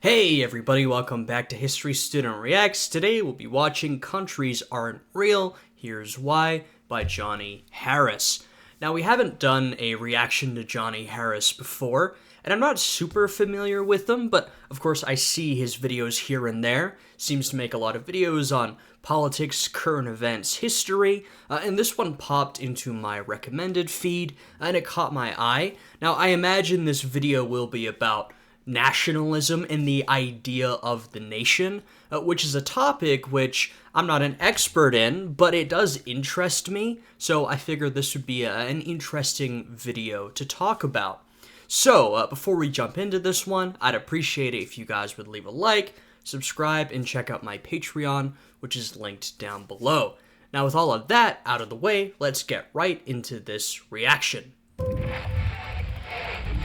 Hey everybody, welcome back to History Student Reacts. Today we'll be watching Countries Aren't Real, Here's Why by Johnny Harris. Now we haven't done a reaction to Johnny Harris before, and I'm not super familiar with him, but of course I see his videos here and there. Seems to make a lot of videos on politics, current events, history, and this one popped into my recommended feed, and it caught my eye. Now I imagine this video will be about nationalism and the idea of the nation, which is a topic which I'm not an expert in, but it does interest me, so I figured this would be an interesting video to talk about. So, before we jump into this one, I'd appreciate it if you guys would leave a like, subscribe, and check out my Patreon, which is linked down below. Now, with all of that out of the way, let's get right into this reaction.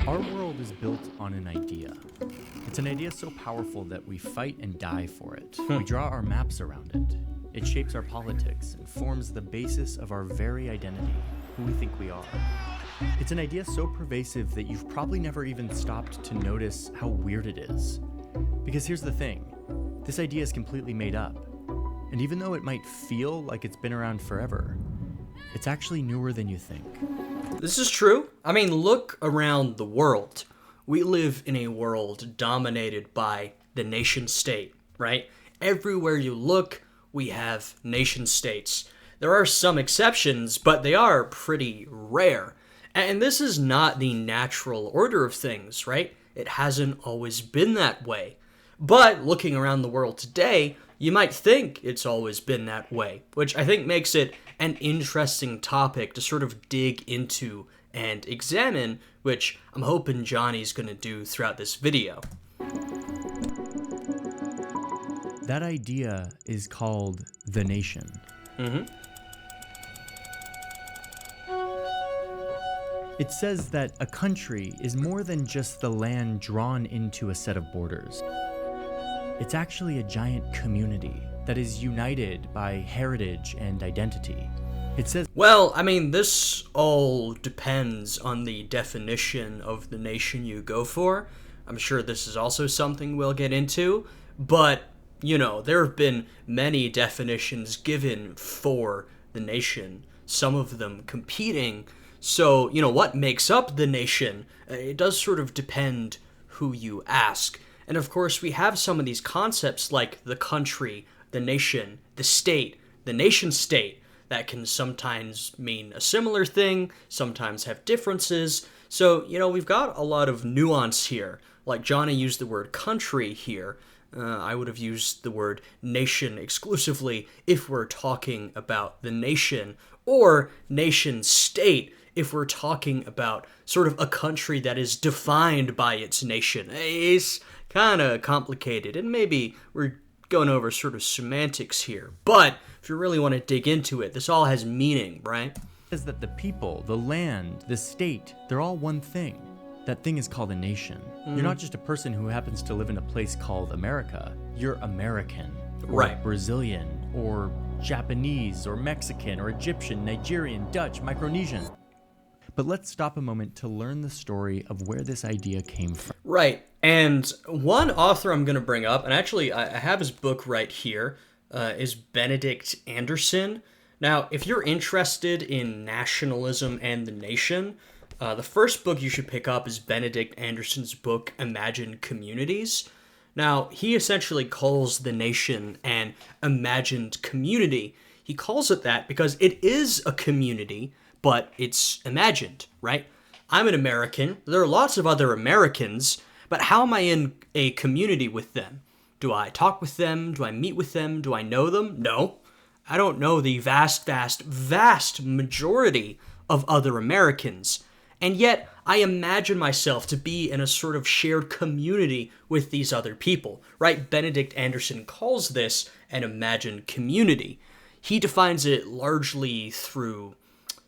Our world is built on an idea. It's an idea so powerful that we fight and die for it. We draw our maps around it. It shapes our politics and forms the basis of our very identity, who we think we are. It's an idea so pervasive that you've probably never even stopped to notice how weird it is. Because here's the thing, this idea is completely made up. And even though it might feel like it's been around forever, it's actually newer than you think. This is true. I mean, look around the world. We live in a world dominated by the nation state, right? Everywhere you look, we have nation states. There are some exceptions, but they are pretty rare. And this is not the natural order of things, right? It hasn't always been that way. But looking around the world today, you might think it's always been that way, which I think makes it an interesting topic to sort of dig into and examine, which I'm hoping Johnny's going to do throughout this video. That idea is called the nation. It says that a country is more than just the land drawn into a set of borders. It's actually a giant community that is united by heritage and identity. It says, well, I mean, this all depends on the definition of the nation you go for. I'm sure this is also something we'll get into, but, you know, there have been many definitions given for the nation, some of them competing. So, you know, what makes up the nation? It does sort of depend who you ask. And of course, we have some of these concepts like the country, the nation, the state, the nation state, that can sometimes mean a similar thing, sometimes have differences. So, you know, we've got a lot of nuance here. Like Johnny used the word country here. I would have used the word nation exclusively if we're talking about the nation, or nation state if we're talking about sort of a country that is defined by its nation. It's kind of complicated, and maybe we're going over sort of semantics here. But if you really want to dig into it, this all has meaning, right? It says that the people, the land, the state, they're all one thing. That thing is called a nation. You're not just a person who happens to live in a place called America. You're American, or Right. Brazilian, or Japanese, or Mexican, or Egyptian, Nigerian, Dutch, Micronesian. But let's stop a moment to learn the story of where this idea came from. Right. And one author I'm going to bring up, and actually I have his book right here, is Benedict Anderson. Now, if you're interested in nationalism and the nation, the first book you should pick up is Benedict Anderson's book, Imagined Communities. Now, he essentially calls the nation an imagined community. He calls it that because it is a community, but it's imagined, right? I'm an American. There are lots of other Americans, but how am I in a community with them? Do I talk with them? Do I meet with them? Do I know them? No. I don't know the vast, vast, vast majority of other Americans. And yet, I imagine myself to be in a sort of shared community with these other people, right? Benedict Anderson calls this an imagined community. He defines it largely through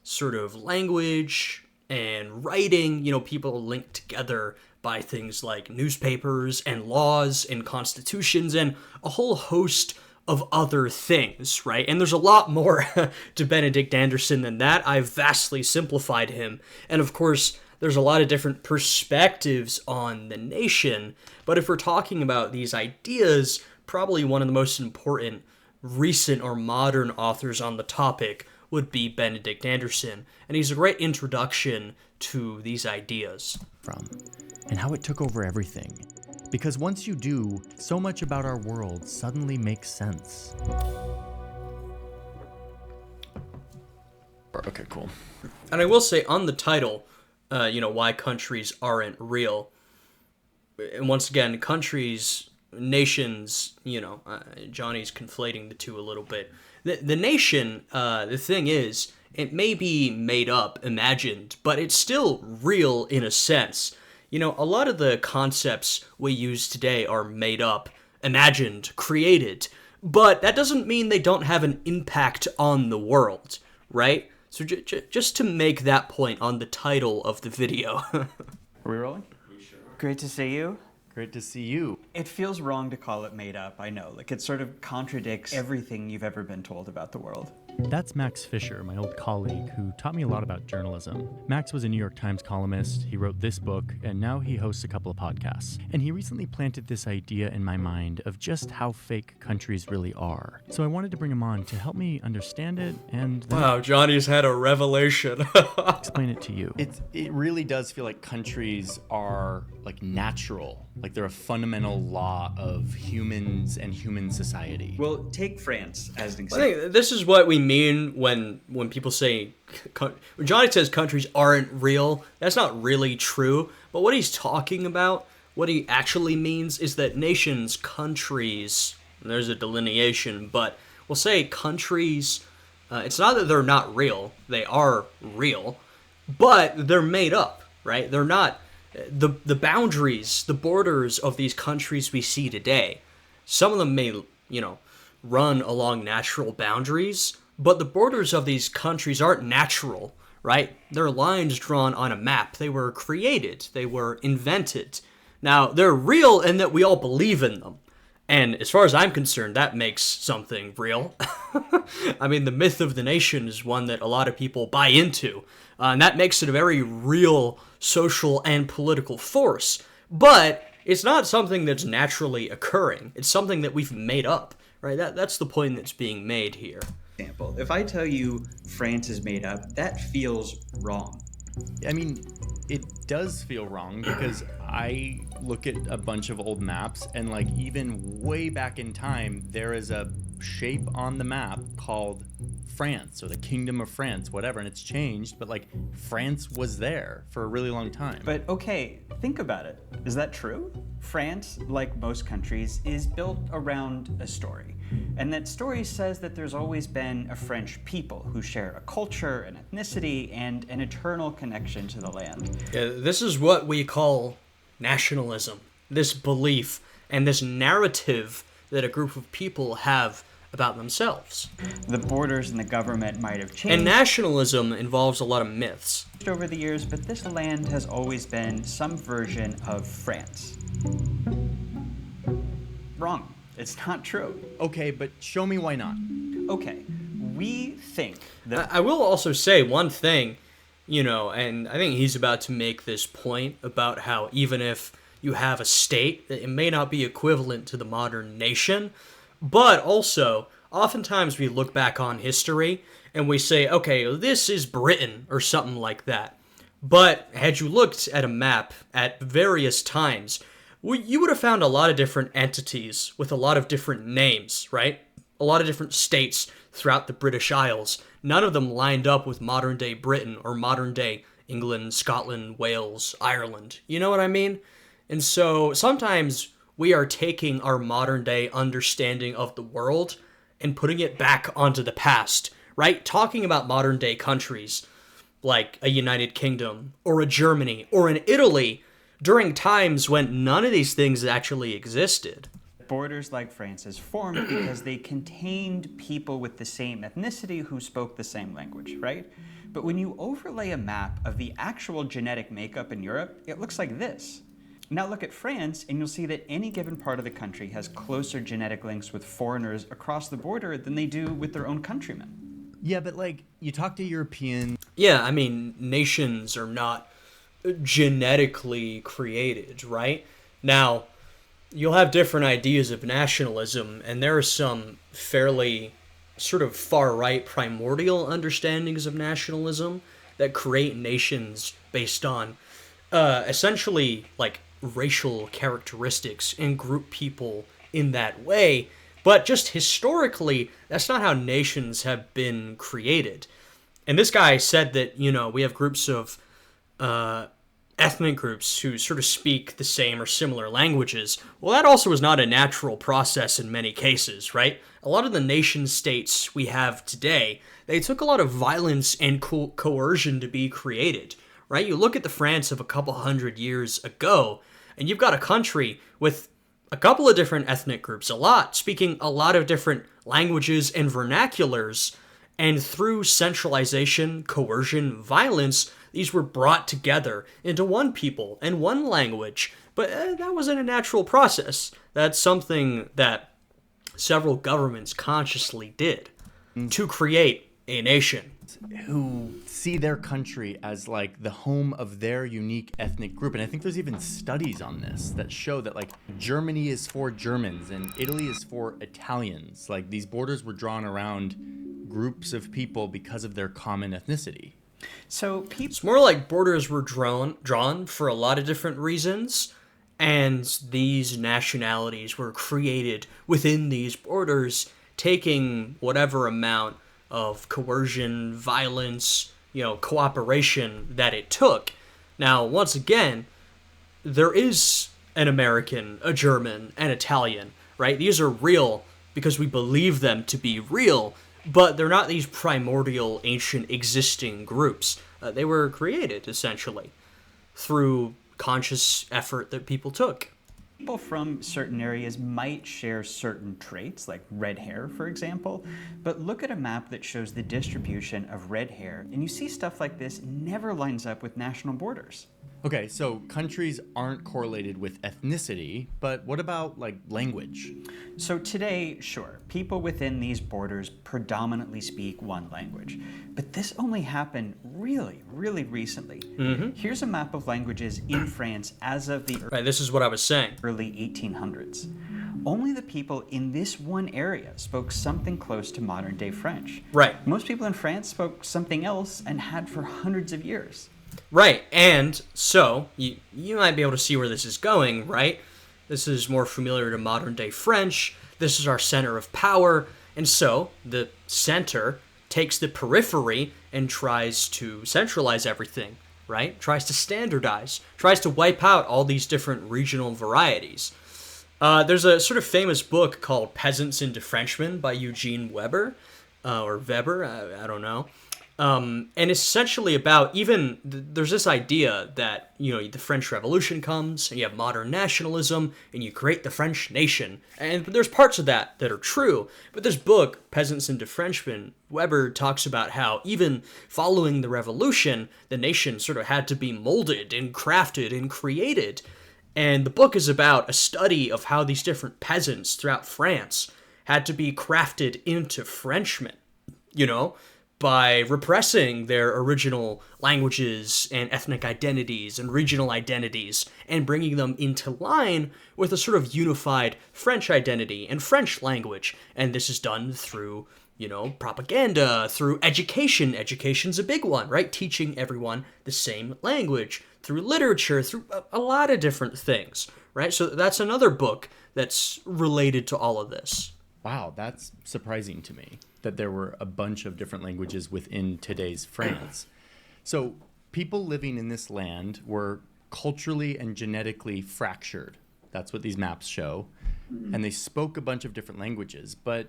sort of language and writing. You know, people linked together by things like newspapers and laws and constitutions and a whole host of other things, right? And there's a lot more to Benedict Anderson than that. I've vastly simplified him. And of course, there's a lot of different perspectives on the nation. But if we're talking about these ideas, probably one of the most important recent or modern authors on the topic would be Benedict Anderson. And he's a great introduction to these ideas. And how it took over everything. Because once you do, so much about our world suddenly makes sense. Okay, cool. And I will say on the title, why countries aren't real. And once again, countries, nations, Johnny's conflating the two a little bit. The nation, the thing is, it may be made up, imagined, but it's still real in a sense. A lot of the concepts we use today are made up, imagined, created, but that doesn't mean they don't have an impact on the world, right? So just to make that point on the title of the video. Are we rolling? Great to see you. Great to see you. It feels wrong to call it made up, I know. Like, it sort of contradicts everything you've ever been told about the world. That's Max Fisher, my old colleague, who taught me a lot about journalism. Max was a New York Times columnist, he wrote this book, and now he hosts a couple of podcasts. And he recently planted this idea in my mind of just how fake countries really are. So I wanted to bring him on to help me understand it and then Wow, Johnny's had a revelation. explain it to you. It really does feel like countries are like natural, like they're a fundamental law of humans and human society. Well, take France as an I example. think this is what we mean when people say, when Johnny says countries aren't real, that's not really true. But what he's talking about, what he actually means is that nations, countries, and there's a delineation, but we'll say countries, it's not that they're not real, they are real, but they're made up, right? They're not, the boundaries, the borders of these countries we see today, some of them may, run along natural boundaries, but the borders of these countries aren't natural, right? They're lines drawn on a map. They were created. They were invented. Now, they're real in that we all believe in them. And as far as I'm concerned, that makes something real. I mean, the myth of the nation is one that a lot of people buy into, and that makes it a very real social and political force. But it's not something that's naturally occurring. It's something that we've made up. Right, that's the point that's being made here. Example. If I tell you France is made up, that feels wrong. I mean, it does feel wrong because I look at a bunch of old maps and like even way back in time, there is a shape on the map called France or the Kingdom of France, whatever, and it's changed, but like France was there for a really long time. But okay, think about it. Is that true? France, like most countries, is built around a story. And that story says that there's always been a French people who share a culture, an ethnicity, and an eternal connection to the land. Yeah, this is what we call nationalism, this belief and this narrative that a group of people have about themselves. The borders and the government might have changed And nationalism involves a lot of myths. over the years, but this land has always been some version of France. Wrong. It's not true. Okay, but show me why not. Okay, we think that I will also say one thing, and I think he's about to make this point about how even if you have a state, it may not be equivalent to the modern nation, but also, oftentimes we look back on history and we say, okay, this is Britain or something like that. But had you looked at a map at various times, you would have found a lot of different entities with a lot of different names, right? A lot of different states throughout the British Isles. None of them lined up with modern-day Britain or modern-day England, Scotland, Wales, Ireland. You know what I mean? And so sometimes we are taking our modern-day understanding of the world and putting it back onto the past, right? Talking about modern-day countries like a United Kingdom or a Germany or an Italy during times when none of these things actually existed. borders like France's formed because they contained people with the same ethnicity who spoke the same language, right? But when you overlay a map of the actual genetic makeup in Europe, it looks like this. Now look at France, and you'll see that any given part of the country has closer genetic links with foreigners across the border than they do with their own countrymen. Yeah, but like, you talk to Europeans. Yeah, I mean, nations are not genetically created, right? Now, you'll have different ideas of nationalism, and there are some fairly sort of far right primordial understandings of nationalism that create nations based on essentially like racial characteristics and group people in that way. But just historically, that's not how nations have been created. And this guy said that, we have groups of ethnic groups who sort of speak the same or similar languages. Well, that also is not a natural process in many cases, right? A lot of the nation states we have today, they took a lot of violence and coercion to be created, right? You look at the France of a couple hundred years ago, and you've got a country with a couple of different ethnic groups, speaking a lot of different languages and vernaculars, and through centralization, coercion, violence, these were brought together into one people and one language. But that wasn't a natural process. That's something that several governments consciously did to create a nation. Who see their country as like the home of their unique ethnic group. And I think there's even studies on this that show that like Germany is for Germans and Italy is for Italians. Like these borders were drawn around groups of people because of their common ethnicity. So it's more like borders were drawn for a lot of different reasons, and these nationalities were created within these borders, taking whatever amount of coercion, violence, cooperation that it took. Now, once again, there is an American, a German, an Italian, right? These are real because we believe them to be real, but they're not these primordial, ancient, existing groups. They were created, essentially, through conscious effort that people took. People from certain areas might share certain traits, like red hair, for example, but look at a map that shows the distribution of red hair, and you see stuff like this never lines up with national borders. Okay, so countries aren't correlated with ethnicity, but what about like language? So today, sure, people within these borders predominantly speak one language, but this only happened really, really recently. Here's a map of languages in France as of the Right, this is what I was saying. early 1800s. Only the people in this one area spoke something close to modern-day French. Right. Most people in France spoke something else and had for hundreds of years. Right, and so, you might be able to see where this is going, right? This is more familiar to modern-day French. This is our center of power. And so, the center takes the periphery and tries to centralize everything, right? Tries to standardize. Tries to wipe out all these different regional varieties. There's a sort of famous book called Peasants into Frenchmen by Eugene Weber, or Weber, I don't know. And it's essentially about there's this idea that, the French Revolution comes, and you have modern nationalism, and you create the French nation. And there's parts of that are true. But this book, Peasants into Frenchmen, Weber talks about how even following the revolution, the nation sort of had to be molded and crafted and created. And the book is about a study of how these different peasants throughout France had to be crafted into Frenchmen, by repressing their original languages and ethnic identities and regional identities and bringing them into line with a sort of unified French identity and French language. And this is done through, propaganda, through education. Education's a big one, right? Teaching everyone the same language, through literature, through a lot of different things, right? So that's another book that's related to all of this. Wow, that's surprising to me that there were a bunch of different languages within today's France. So people living in this land were culturally and genetically fractured. That's what these maps show. And they spoke a bunch of different languages, but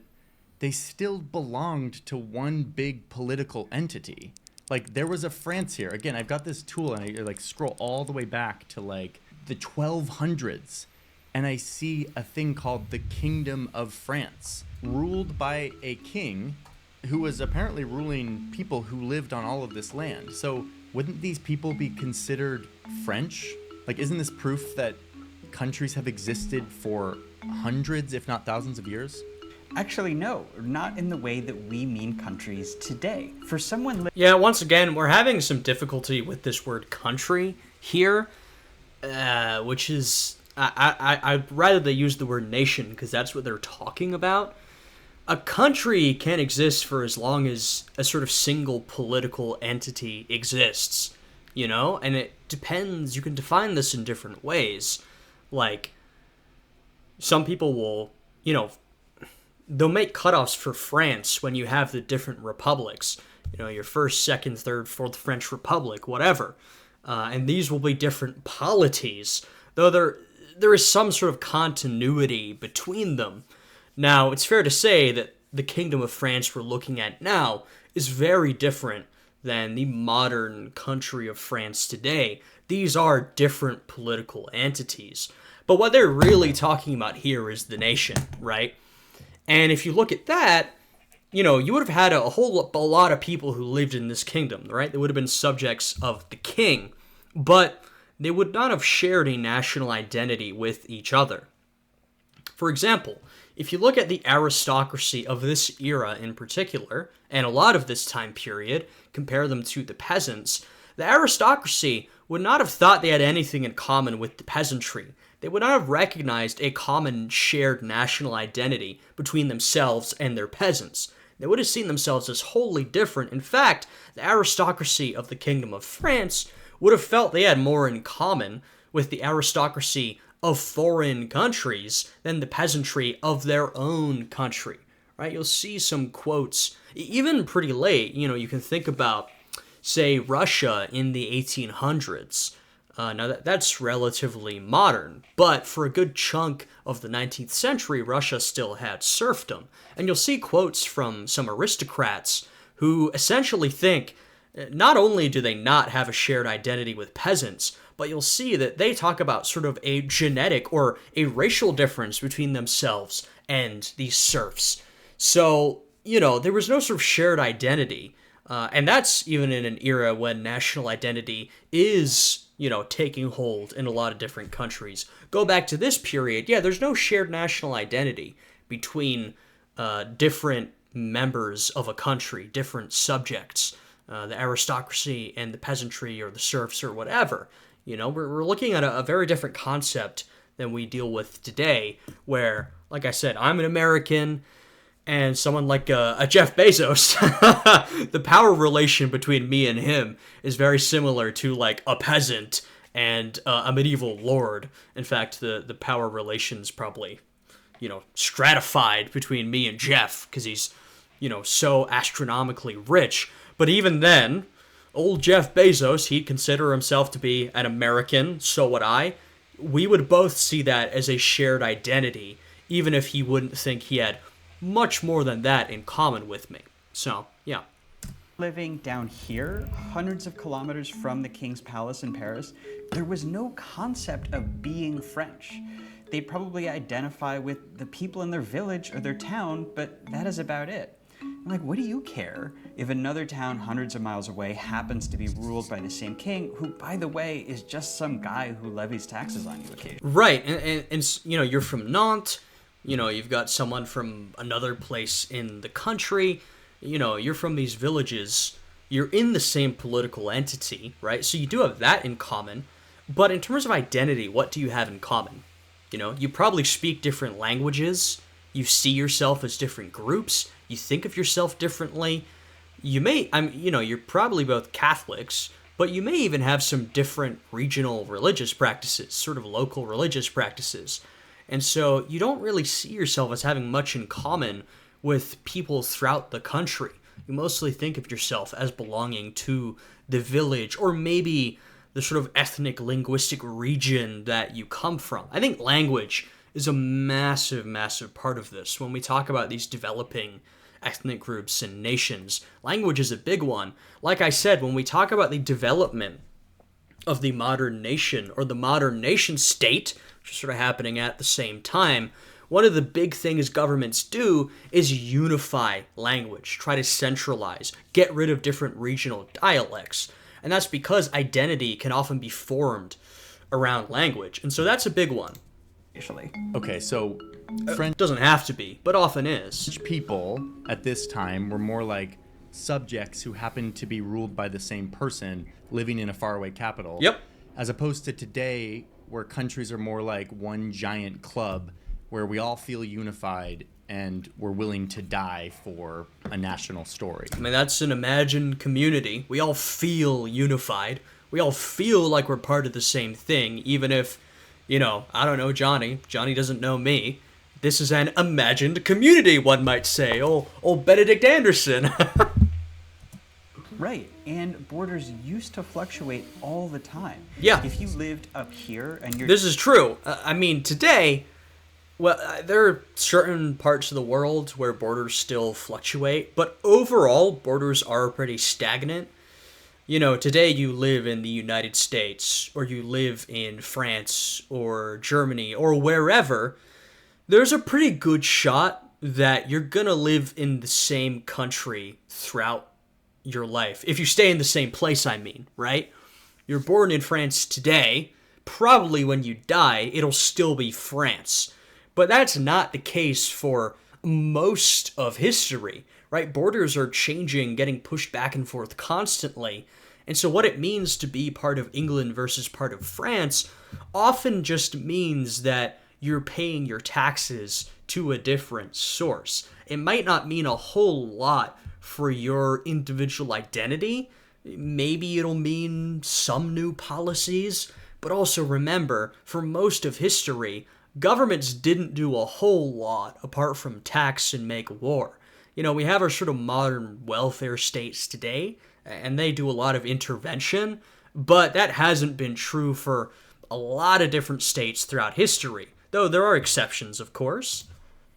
they still belonged to one big political entity. Like there was a France here. Again, I've got this tool and I scroll all the way back to the 1200s. And I see a thing called the Kingdom of France, ruled by a king who was apparently ruling people who lived on all of this land. So wouldn't these people be considered French? Isn't this proof that countries have existed for hundreds, if not thousands of years? Actually, no, not in the way that we mean countries today. For someone Yeah, once again, we're having some difficulty with this word country Here, which is I'd rather they use the word nation because that's what they're talking about. A country can't exist for as long as a sort of single political entity exists, you know? And it depends, you can define this in different ways. Like, some people will, you know, they'll make cutoffs for France when you have the different republics. You know, your first, second, third, fourth French Republic, whatever. And these will be different polities, though there is some sort of continuity between them. Now, it's fair to say that the Kingdom of France we're looking at now is very different than the modern country of France today. These are different political entities. But what they're really talking about here is the nation, right? And if you look at that, you know, you would have had a lot of people who lived in this kingdom, right? They would have been subjects of the king, but they would not have shared a national identity with each other. For example, if you look at the aristocracy of this era in particular, and a lot of this time period, compare them to the peasants, the aristocracy would not have thought they had anything in common with the peasantry. They would not have recognized a common shared national identity between themselves and their peasants. They would have seen themselves as wholly different. In fact, the aristocracy of the Kingdom of France would have felt they had more in common with the aristocracy of foreign countries than the peasantry of their own country, right? You'll see some quotes, even pretty late, you know, you can think about, say, Russia in the 1800s. Now, that's relatively modern, but for a good chunk of the 19th century, Russia still had serfdom. And you'll see quotes from some aristocrats who essentially think not only do they not have a shared identity with peasants, but you'll see that they talk about sort of a genetic or a racial difference between themselves and these serfs. So, you know, there was no sort of shared identity. And that's even in an era when national identity is, you know, taking hold in a lot of different countries. Go back to this period, yeah, there's no shared national identity between different members of a country, different subjects, the aristocracy and the peasantry or the serfs or whatever. You know, we're looking at a very different concept than we deal with today, where, like I said, I'm an American, and someone like a Jeff Bezos, the power relation between me and him is very similar to, like, a peasant and a medieval lord. In fact, the power relation's probably, you know, stratified between me and Jeff, because he's, you know, so astronomically rich. But even then, old Jeff Bezos, he'd consider himself to be an American, so would I. We would both see that as a shared identity, even if he wouldn't think he had much more than that in common with me. So, yeah. Living down here, hundreds of kilometers from the King's Palace in Paris, there was no concept of being French. They'd probably identify with the people in their village or their town, but that is about it. I'm like, what do you care if another town hundreds of miles away happens to be ruled by the same king, who, by the way, is just some guy who levies taxes on you occasionally? Right, and you know, you're from Nantes, you know, you've got someone from another place in the country, you know, you're from these villages, you're in the same political entity, right? So you do have that in common, but in terms of identity, what do you have in common? You know, you probably speak different languages, you see yourself as different groups, you think of yourself differently. You may, you know, you're probably both Catholics, but you may even have some different regional religious practices, sort of local religious practices. And so you don't really see yourself as having much in common with people throughout the country. You mostly think of yourself as belonging to the village or maybe the sort of ethnic linguistic region that you come from. I think language is a massive, massive part of this. When we talk about these developing ethnic groups and nations, language is a big one. Like I said, when we talk about the development of the modern nation or the modern nation state, which is sort of happening at the same time, one of the big things governments do is unify language, try to centralize, get rid of different regional dialects. And that's because identity can often be formed around language. And so that's a big one. Okay, so French Doesn't have to be, but often is. people at this time were more like subjects who happened to be ruled by the same person living in a faraway capital. Yep. as opposed to today where countries are more like one giant club where we all feel unified and we're willing to die for a national story. I mean, that's an imagined community. We all feel unified. We all feel like we're part of the same thing, even if, I don't know Johnny. Johnny doesn't know me. This is an imagined community, one might say. Old Benedict Anderson. Right, and borders used to fluctuate all the time. Yeah. If you lived up here and you're... This is true. I mean, today, there are certain parts of the world where borders still fluctuate, but overall, borders are pretty stagnant. Today you live in the United States, or you live in France, or Germany, or wherever, there's a pretty good shot that you're gonna live in the same country throughout your life. If you stay in the same place, I mean, right? You're born in France today, probably when you die, it'll still be France. But that's not the case for most of history, right? Borders are changing, getting pushed back and forth constantly. And so what it means to be part of England versus part of France often just means that you're paying your taxes to a different source. It might not mean a whole lot for your individual identity. Maybe it'll mean some new policies, but also remember, for most of history, governments didn't do a whole lot apart from tax and make war. We have our sort of modern welfare states today, and they do a lot of intervention, but that hasn't been true for a lot of different states throughout history, though there are exceptions, of course.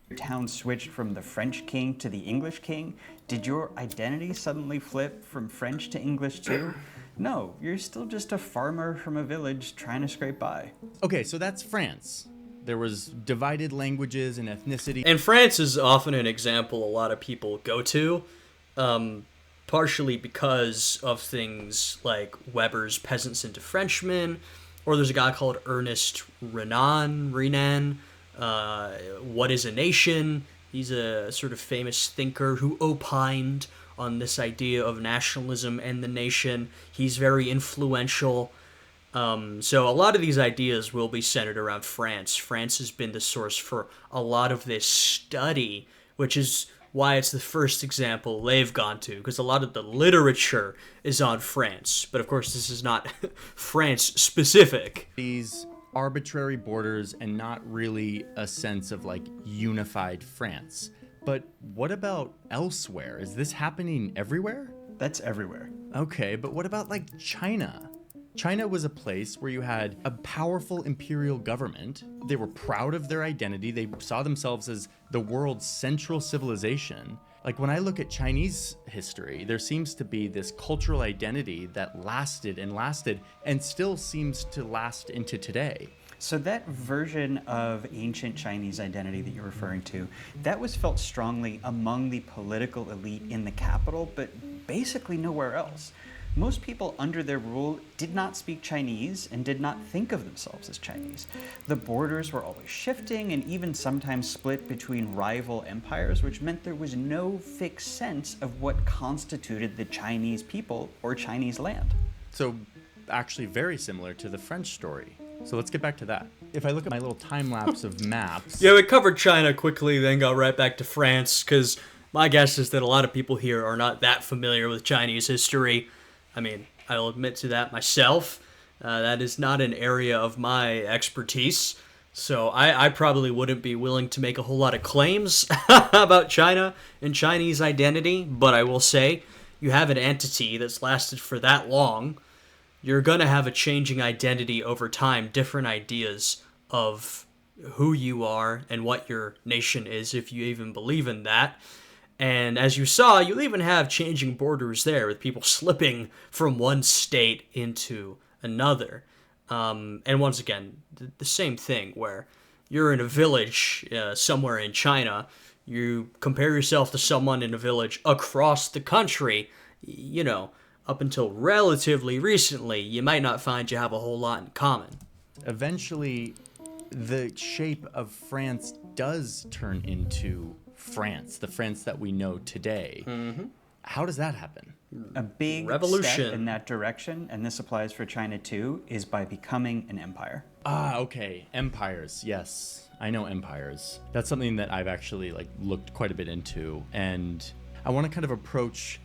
Your town switched from the French king to the English king. Did your identity suddenly flip from French to English too? No, you're still just a farmer from a village trying to scrape by. Okay, so that's France. There was divided languages and ethnicity. And France is often an example a lot of people go to, partially because of things like Weber's Peasants into Frenchmen, or there's a guy called Ernest Renan, What is a Nation? He's a sort of famous thinker who opined on this idea of nationalism and the nation. He's very influential. So a lot of these ideas will be centered around France. France has been the source for a lot of this study, which is why it's the first example they've gone to, because a lot of the literature is on France. But of course, this is not France specific. These arbitrary borders and not really a sense of unified France. But what about elsewhere? Is this happening everywhere? That's everywhere. Okay, but what about China? China was a place where you had a powerful imperial government. They were proud of their identity. They saw themselves as the world's central civilization. When I look at Chinese history, there seems to be this cultural identity that lasted and still seems to last into today. So that version of ancient Chinese identity that you're referring to, that was felt strongly among the political elite in the capital, but basically nowhere else. Most people under their rule did not speak Chinese and did not think of themselves as Chinese. The borders were always shifting and even sometimes split between rival empires, which meant there was no fixed sense of what constituted the Chinese people or Chinese land. So actually very similar to the French story. So let's get back to that. If I look at my little time lapse of maps... Yeah, we covered China quickly, then got right back to France, because my guess is that a lot of people here are not that familiar with Chinese history. I mean, I'll admit to that myself. That is not an area of my expertise. So I probably wouldn't be willing to make a whole lot of claims about China and Chinese identity. But I will say, you have an entity that's lasted for that long. You're going to have a changing identity over time, different ideas of who you are and what your nation is, if you even believe in that. And as you saw, you'll even have changing borders there with people slipping from one state into another. And once again, the same thing where you're in a village somewhere in China, you compare yourself to someone in a village across the country, up until relatively recently, you might not find you have a whole lot in common. Eventually, the shape of France does turn into France, the France that we know today. Mm-hmm. How does that happen? A big Revolution. step in that direction, and this applies for China too, is by becoming an empire. Ah, okay. Empires. Yes. I know empires. That's something that I've actually looked quite a bit into, and I want to kind of approach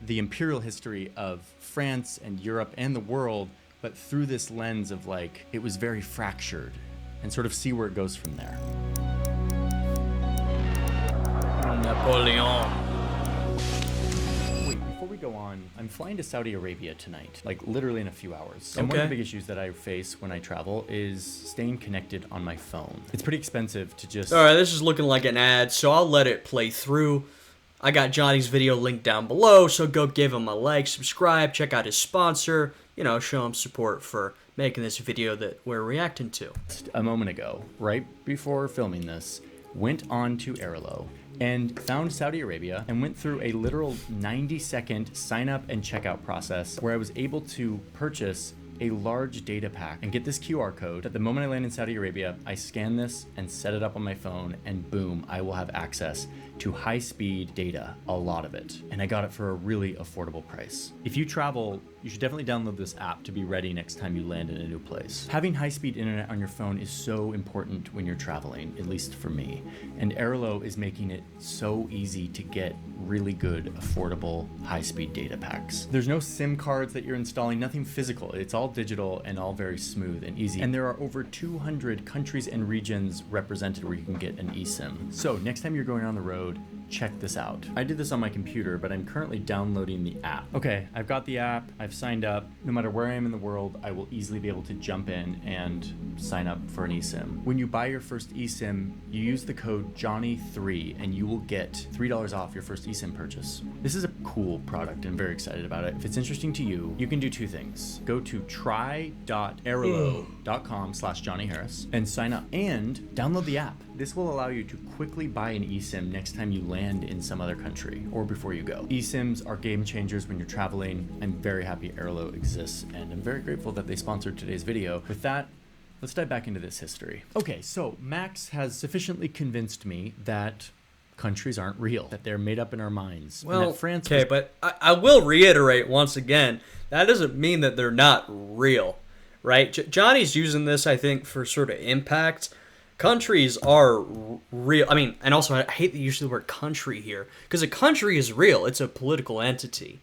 the imperial history of France and Europe and the world, but through this lens of it was very fractured, and sort of see where it goes from there. Napoleon. Wait, before we go on, I'm flying to Saudi Arabia tonight, literally in a few hours. And one Okay. of the big issues that I face when I travel is staying connected on my phone. It's pretty expensive to just... All right, this is looking like an ad, so I'll let it play through. I got Johnny's video linked down below, so go give him a like, subscribe, check out his sponsor, show him support for making this video that we're reacting to. A moment ago, right before filming this, went on to Airlo and found Saudi Arabia and went through a literal 90-second sign up and checkout process where I was able to purchase a large data pack and get this QR code. At the moment I land in Saudi Arabia, I scan this and set it up on my phone, and boom, I will have access to high-speed data, a lot of it. And I got it for a really affordable price. If you travel, you should definitely download this app to be ready next time you land in a new place. Having high-speed internet on your phone is so important when you're traveling, at least for me. And Airlo is making it so easy to get really good, affordable, high-speed data packs. There's no SIM cards that you're installing, nothing physical. It's all digital and all very smooth and easy. And there are over 200 countries and regions represented where you can get an eSIM. So next time you're going on the road, check this out. I did this on my computer, but I'm currently downloading the app. Okay, I've got the app, I've signed up. No matter where I am in the world, I will easily be able to jump in and sign up for an eSIM. When you buy your first eSIM, you use the code Johnny3 and you will get $3 off your first eSIM purchase. This is a cool product and I'm very excited about it. If it's interesting to you, you can do two things. Go to try.airlo.com/JohnnyHarris and sign up and download the app. This will allow you to quickly buy an eSIM next time you land in some other country or before you go. eSIMs are game changers when you're traveling. I'm very happy Airlo exists, and I'm very grateful that they sponsored today's video. With that, let's dive back into this history. Okay, so Max has sufficiently convinced me that countries aren't real, that they're made up in our minds. and Well, that France okay, but I will reiterate once again, that doesn't mean that they're not real, right? Johnny's using this, I think, for sort of impact. Countries are real. I mean, and also I hate the use of the word country here, because a country is real. It's a political entity.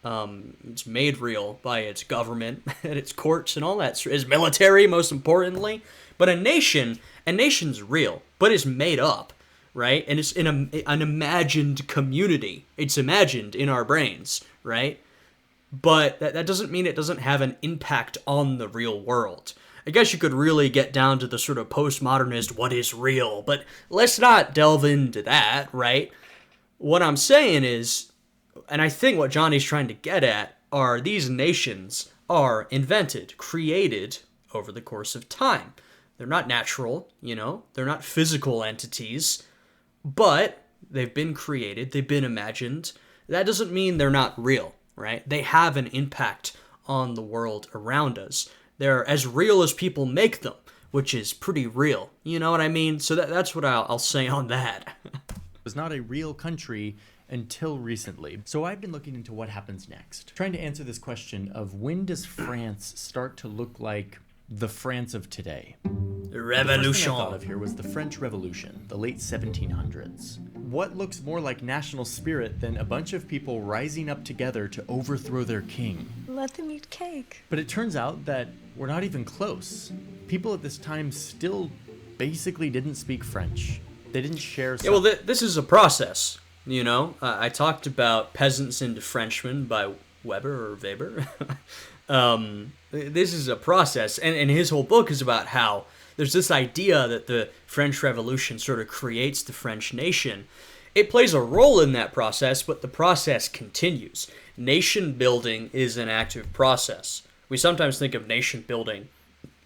It's made real by its government and its courts and all that. Its military, most importantly. But a nation's real, but it's made up, right? And it's in an imagined community. It's imagined in our brains, right? But that doesn't mean it doesn't have an impact on the real world. I guess you could really get down to the sort of postmodernist, what is real, but let's not delve into that, right? What I'm saying is, and I think what Johnny's trying to get at, are these nations are invented, created over the course of time. They're not natural, they're not physical entities, but they've been created, they've been imagined. That doesn't mean they're not real, right? They have an impact on the world around us. They're as real as people make them, which is pretty real. You know what I mean? So that's what I'll say on that. was not a real country until recently. So I've been looking into what happens next, trying to answer this question of when does France start to look like the France of today? The first thing I thought of here was the French Revolution, the late 1700s. What looks more like national spirit than a bunch of people rising up together to overthrow their king? Let them eat cake. But it turns out that we're not even close. People at this time still basically didn't speak French. They didn't share. Yeah, well, this is a process. I talked about Peasants into Frenchmen by Weber or Weber. This is a process, and his whole book is about how there's this idea that the French Revolution sort of creates the French nation. It plays a role in that process, but the process continues. Nation building is an active process. We sometimes think of nation building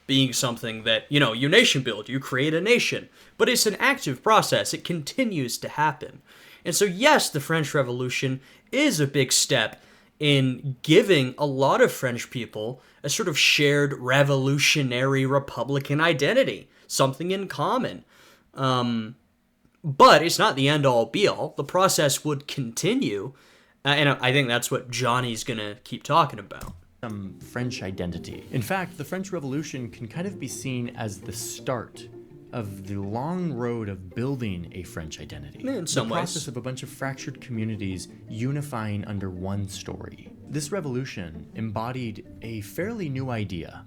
being something that, you nation build, you create a nation. But it's an active process. It continues to happen. And so, yes, the French Revolution is a big step in giving a lot of French people a sort of shared revolutionary Republican identity, something in common. But it's not the end-all, be-all. The process would continue And I think that's what Johnny's going to keep talking about. Some French identity. In fact, the French Revolution can kind of be seen as the start of the long road of building a French identity. In some the ways. process of a bunch of fractured communities unifying under one story. This revolution embodied a fairly new idea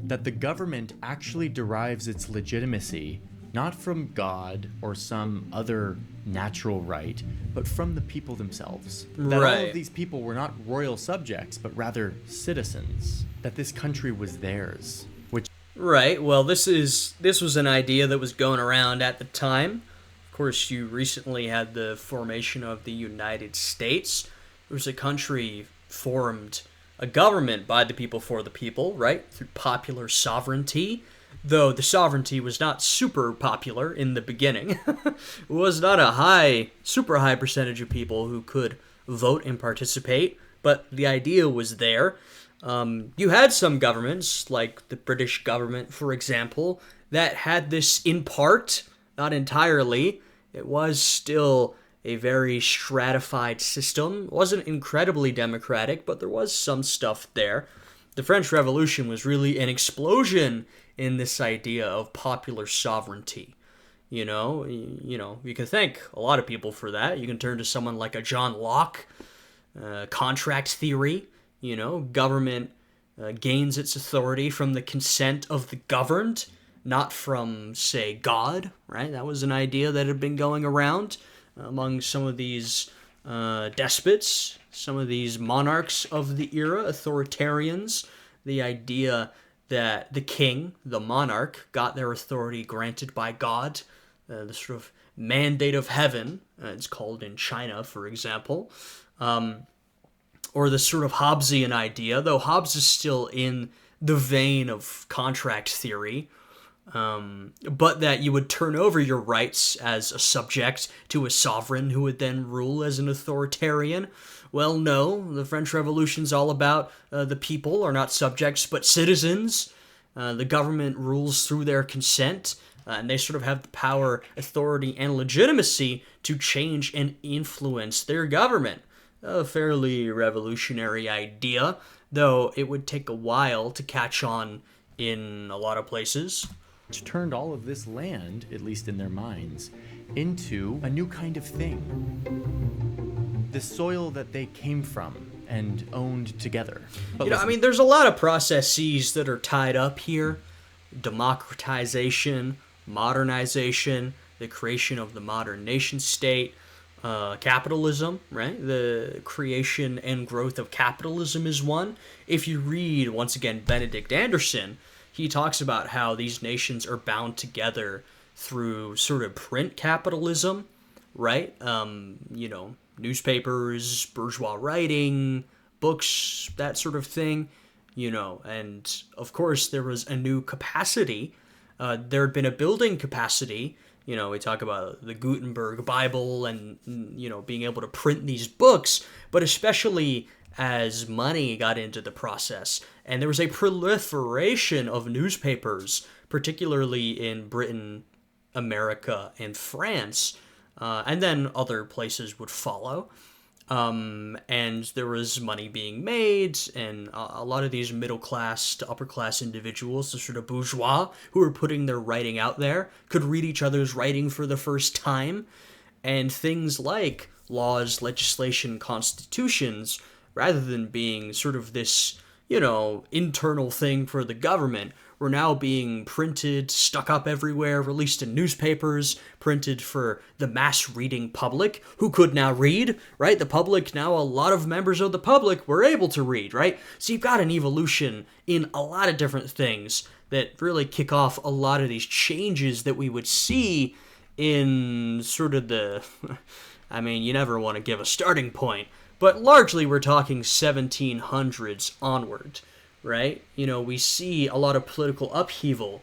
that the government actually derives its legitimacy not from God or some other natural right, but from the people themselves. That all Right. of these people were not royal subjects, but rather citizens. That this country was theirs, which Right. Well, this was an idea that was going around at the time. Of course, you recently had the formation of the United States. It was a country formed, a government by the people for the people, right? Through popular sovereignty. Though the sovereignty was not super popular in the beginning. It was not a super high percentage of people who could vote and participate, but the idea was there. You had some governments, like the British government, for example, that had this in part, not entirely. It was still a very stratified system. It wasn't incredibly democratic, but there was some stuff there. The French Revolution was really an explosion in this idea of popular sovereignty. You can thank a lot of people for that. You can turn to someone like a John Locke, contract theory. Government gains its authority from the consent of the governed, not from, say, God, right? That was an idea that had been going around among some of these despots, some of these monarchs of the era, authoritarians. The idea that the king, the monarch, got their authority granted by God, the sort of mandate of heaven, it's called in China, for example, or the sort of Hobbesian idea, though Hobbes is still in the vein of contract theory, but that you would turn over your rights as a subject to a sovereign who would then rule as an authoritarian. Well, no, the French Revolution's all about the people are not subjects but citizens. The government rules through their consent, and they sort of have the power, authority, and legitimacy to change and influence their government. A fairly revolutionary idea, though it would take a while to catch on in a lot of places. which turned all of this land, at least in their minds, into a new kind of thing. The soil that they came from and owned together. But There's a lot of processes that are tied up here. Democratization, modernization, the creation of the modern nation state, capitalism, right? The creation and growth of capitalism is one. If you read, once again, Benedict Anderson, he talks about how these nations are bound together through sort of print capitalism, right? Newspapers, bourgeois writing, books, that sort of thing, and of course there was a new capacity. There had been a building capacity. We talk about the Gutenberg Bible and, being able to print these books, but especially as money got into the process. And there was a proliferation of newspapers, particularly in Britain, America, and France, and then other places would follow. And there was money being made, and a lot of these middle class to upper class individuals, the sort of bourgeois who were putting their writing out there, could read each other's writing for the first time. And things like laws, legislation, constitutions, rather than being sort of this, internal thing for the government, were now being printed, stuck up everywhere, released in newspapers, printed for the mass reading public, who could now read, right? The public, now a lot of members of the public were able to read, right? So you've got an evolution in a lot of different things that really kick off a lot of these changes that we would see in sort of the... you never want to give a starting point, but largely we're talking 1700s onward, right? We see a lot of political upheaval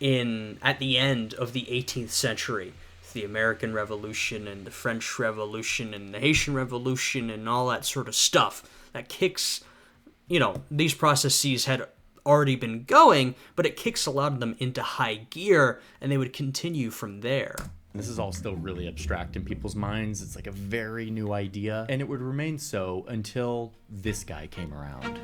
at the end of the 18th century. The American Revolution and the French Revolution and the Haitian Revolution and all that sort of stuff that kicks, these processes had already been going, but it kicks a lot of them into high gear, and they would continue from there. This is all still really abstract in people's minds. It's like a very new idea, and it would remain so until this guy came around.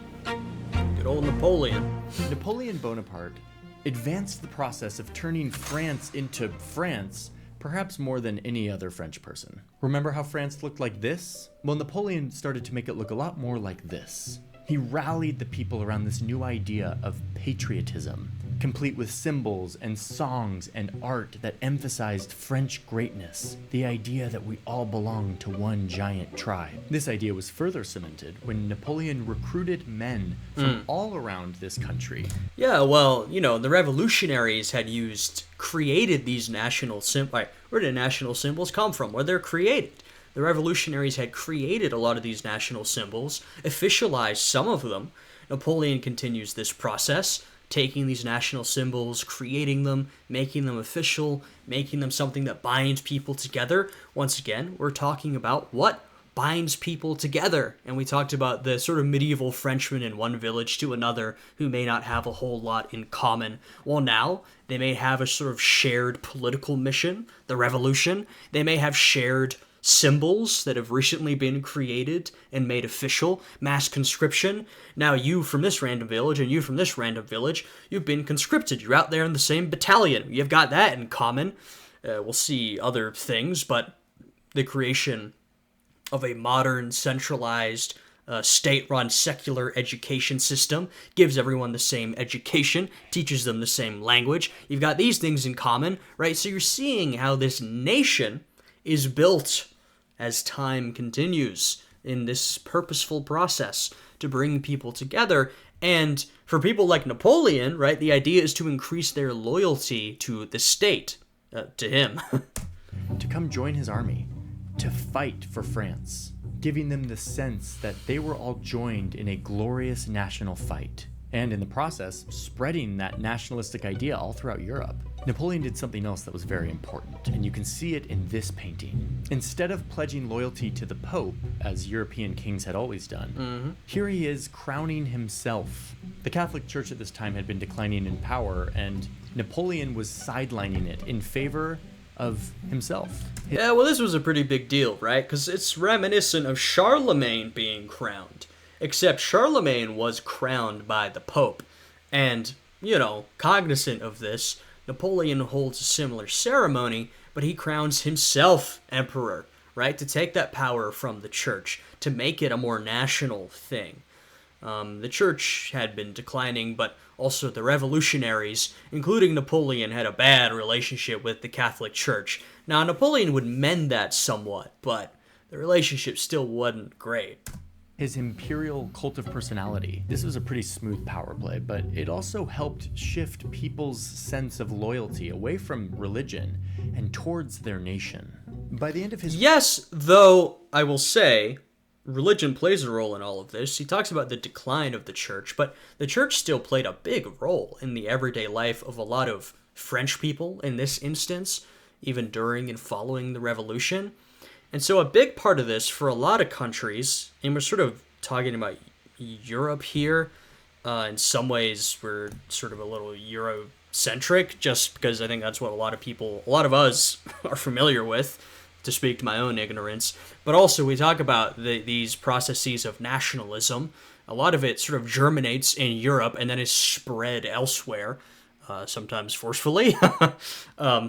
Good old Napoleon. Napoleon Bonaparte advanced the process of turning France into France perhaps more than any other French person. Remember how France looked like this? Well, Napoleon started to make it look a lot more like this. He rallied the people around this new idea of patriotism, complete with symbols and songs and art that emphasized French greatness, the idea that we all belong to one giant tribe. This idea was further cemented when Napoleon recruited men from all around this country. Yeah, well, the revolutionaries had created these national symbols. Where did national symbols come from? Where they're created. The revolutionaries had created a lot of these national symbols, officialized some of them. Napoleon continues this process, taking these national symbols, creating them, making them official, making them something that binds people together. Once again, we're talking about what binds people together. And we talked about the sort of medieval Frenchman in one village to another who may not have a whole lot in common. Well, now they may have a sort of shared political mission, the revolution. They may have shared symbols that have recently been created and made official, mass conscription. Now you from this random village and you from this random village, you've been conscripted. You're out there in the same battalion. You've got that in common. We'll see other things, but the creation of a modern, centralized, state-run secular education system gives everyone the same education, teaches them the same language. You've got these things in common, right? So you're seeing how this nation is built as time continues in this purposeful process to bring people together. And for people like Napoleon, right, the idea is to increase their loyalty to the state, to him. To come join his army, to fight for France, giving them the sense that they were all joined in a glorious national fight, and in the process, spreading that nationalistic idea all throughout Europe. Napoleon did something else that was very important, and you can see it in this painting. Instead of pledging loyalty to the Pope, as European kings had always done, here he is crowning himself. The Catholic Church at this time had been declining in power, and Napoleon was sidelining it in favor of himself. Yeah, well, this was a pretty big deal, right? Because it's reminiscent of Charlemagne being crowned. Except Charlemagne was crowned by the Pope. And, cognizant of this, Napoleon holds a similar ceremony, but he crowns himself emperor, right? To take that power from the church, to make it a more national thing. The church had been declining, but also the revolutionaries, including Napoleon, had a bad relationship with the Catholic Church. Now, Napoleon would mend that somewhat, but the relationship still wasn't great. His imperial cult of personality. This was a pretty smooth power play, but it also helped shift people's sense of loyalty away from religion and towards their nation. By the end of his... Yes, though, I will say, religion plays a role in all of this. He talks about the decline of the church, but the church still played a big role in the everyday life of a lot of French people in this instance, even during and following the revolution. And so a big part of this for a lot of countries, and we're sort of talking about Europe here, in some ways we're sort of a little Eurocentric, just because I think that's what a lot of us are familiar with, to speak to my own ignorance. But also we talk about these processes of nationalism. A lot of it sort of germinates in Europe and then is spread elsewhere, sometimes forcefully.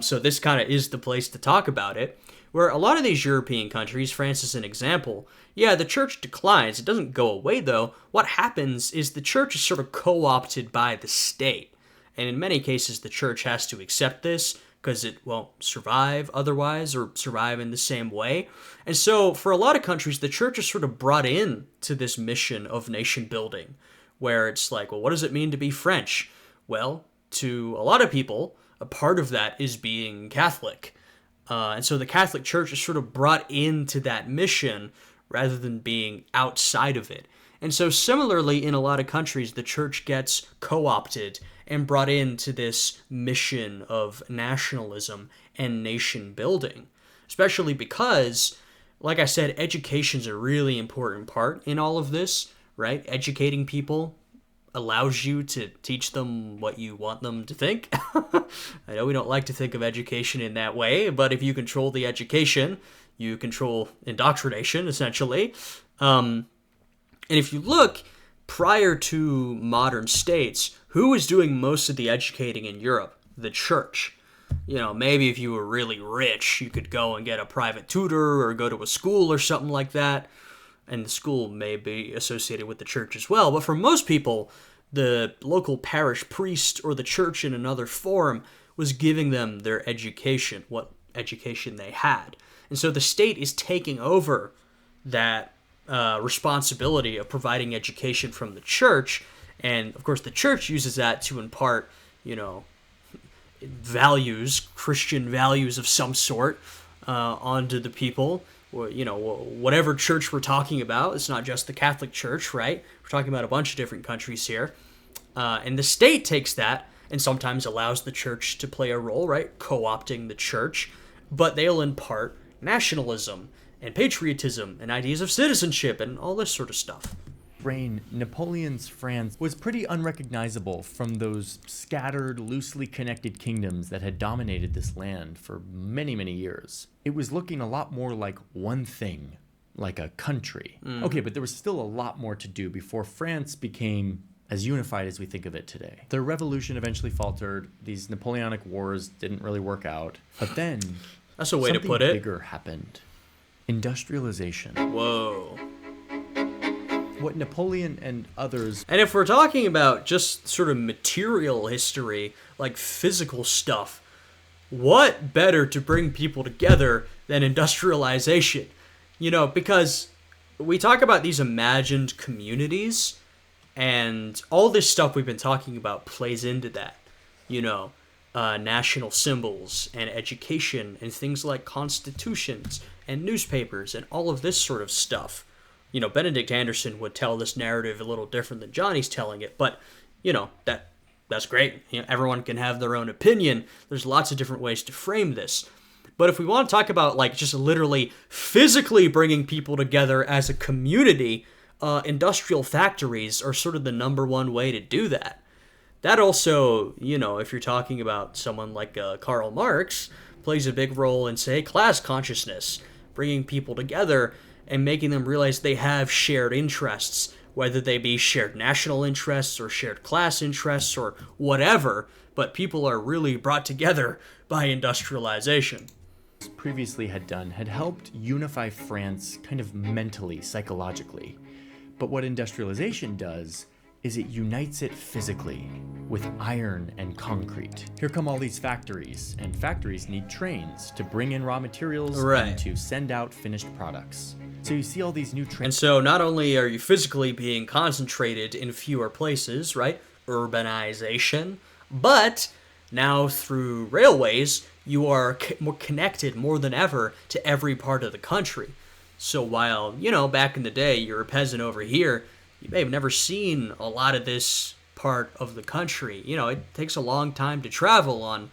So this kind of is the place to talk about it. Where a lot of these European countries, France is an example, yeah, the church declines. It doesn't go away, though. What happens is the church is sort of co-opted by the state. And in many cases, the church has to accept this because it won't survive otherwise or survive in the same way. And so for a lot of countries, the church is sort of brought in to this mission of nation building, where it's like, well, what does it mean to be French? Well, to a lot of people, a part of that is being Catholic. And so the Catholic Church is sort of brought into that mission rather than being outside of it. And so similarly, in a lot of countries, the church gets co-opted and brought into this mission of nationalism and nation building, especially because, like I said, education's a really important part in all of this, right? Educating people allows you to teach them what you want them to think. I know we don't like to think of education in that way, but if you control the education, you control indoctrination, essentially. And if you look prior to modern states, who was doing most of the educating in Europe? The church. You know, maybe if you were really rich, you could go and get a private tutor or go to a school or something like that. And the school may be associated with the church as well. But for most people, the local parish priest or the church in another form was giving them their education, what education they had. And so the state is taking over that responsibility of providing education from the church. And of course, the church uses that to impart, you know, values, Christian values of some sort, onto the people. Or, you know, whatever church we're talking about. It's not just the Catholic Church, right? We're talking about a bunch of different countries here. And the state takes that and sometimes allows the church to play a role, right? Co-opting the church. But they'll impart nationalism and patriotism and ideas of citizenship and all this sort of stuff. Reign, Napoleon's France was pretty unrecognizable from those scattered, loosely connected kingdoms that had dominated this land for many, many years. It was looking a lot more like one thing, like a country. Okay, but there was still a lot more to do before France became as unified as we think of it today. Their revolution eventually faltered. These Napoleonic wars didn't really work out. But then That's a way to put it. Something bigger happened. Industrialization. Whoa. What Napoleon and others... And if we're talking about just sort of material history, like physical stuff, what better to bring people together than industrialization? You know, because we talk about these imagined communities, and all this stuff we've been talking about plays into that. You know, national symbols and education and things like constitutions and newspapers and all of this sort of stuff. You know, Benedict Anderson would tell this narrative a little different than Johnny's telling it, but, you know, that's great. You know, everyone can have their own opinion. There's lots of different ways to frame this. But if we want to talk about, like, just literally physically bringing people together as a community, industrial factories are sort of the number one way to do that. That also, you know, if you're talking about someone like Karl Marx, plays a big role in, say, class consciousness, bringing people together and making them realize they have shared interests, whether they be shared national interests or shared class interests or whatever, but people are really brought together by industrialization. Previously had done had helped unify France kind of mentally, psychologically. But what industrialization does is it unites it physically with iron and concrete. Here come all these factories, and factories need trains to bring in raw materials and to send out finished products. So you see all these new trains. And so not only are you physically being concentrated in fewer places, right? Urbanization, but now through railways, you are more connected more than ever to every part of the country. So while, you know, back in the day, you're a peasant over here, you may have never seen a lot of this part of the country. You know, it takes a long time to travel on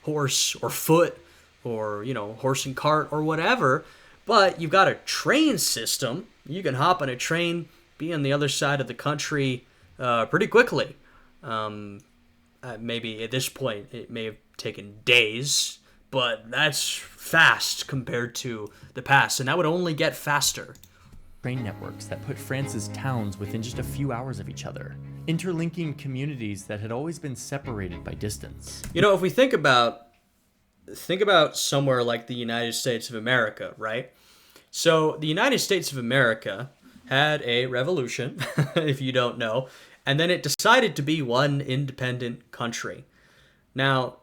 horse or foot or, you know, horse and cart or whatever. But you've got a train system. You can hop on a train, be on the other side of the country pretty quickly. Maybe at this point it may have taken days, but that's fast compared to the past. And that would only get faster. Train networks that put France's towns within just a few hours of each other, interlinking communities that had always been separated by distance. You know, if we think about somewhere like the United States of America, right? So the United States of America had a revolution, if you don't know, and then it decided to be one independent country. Now,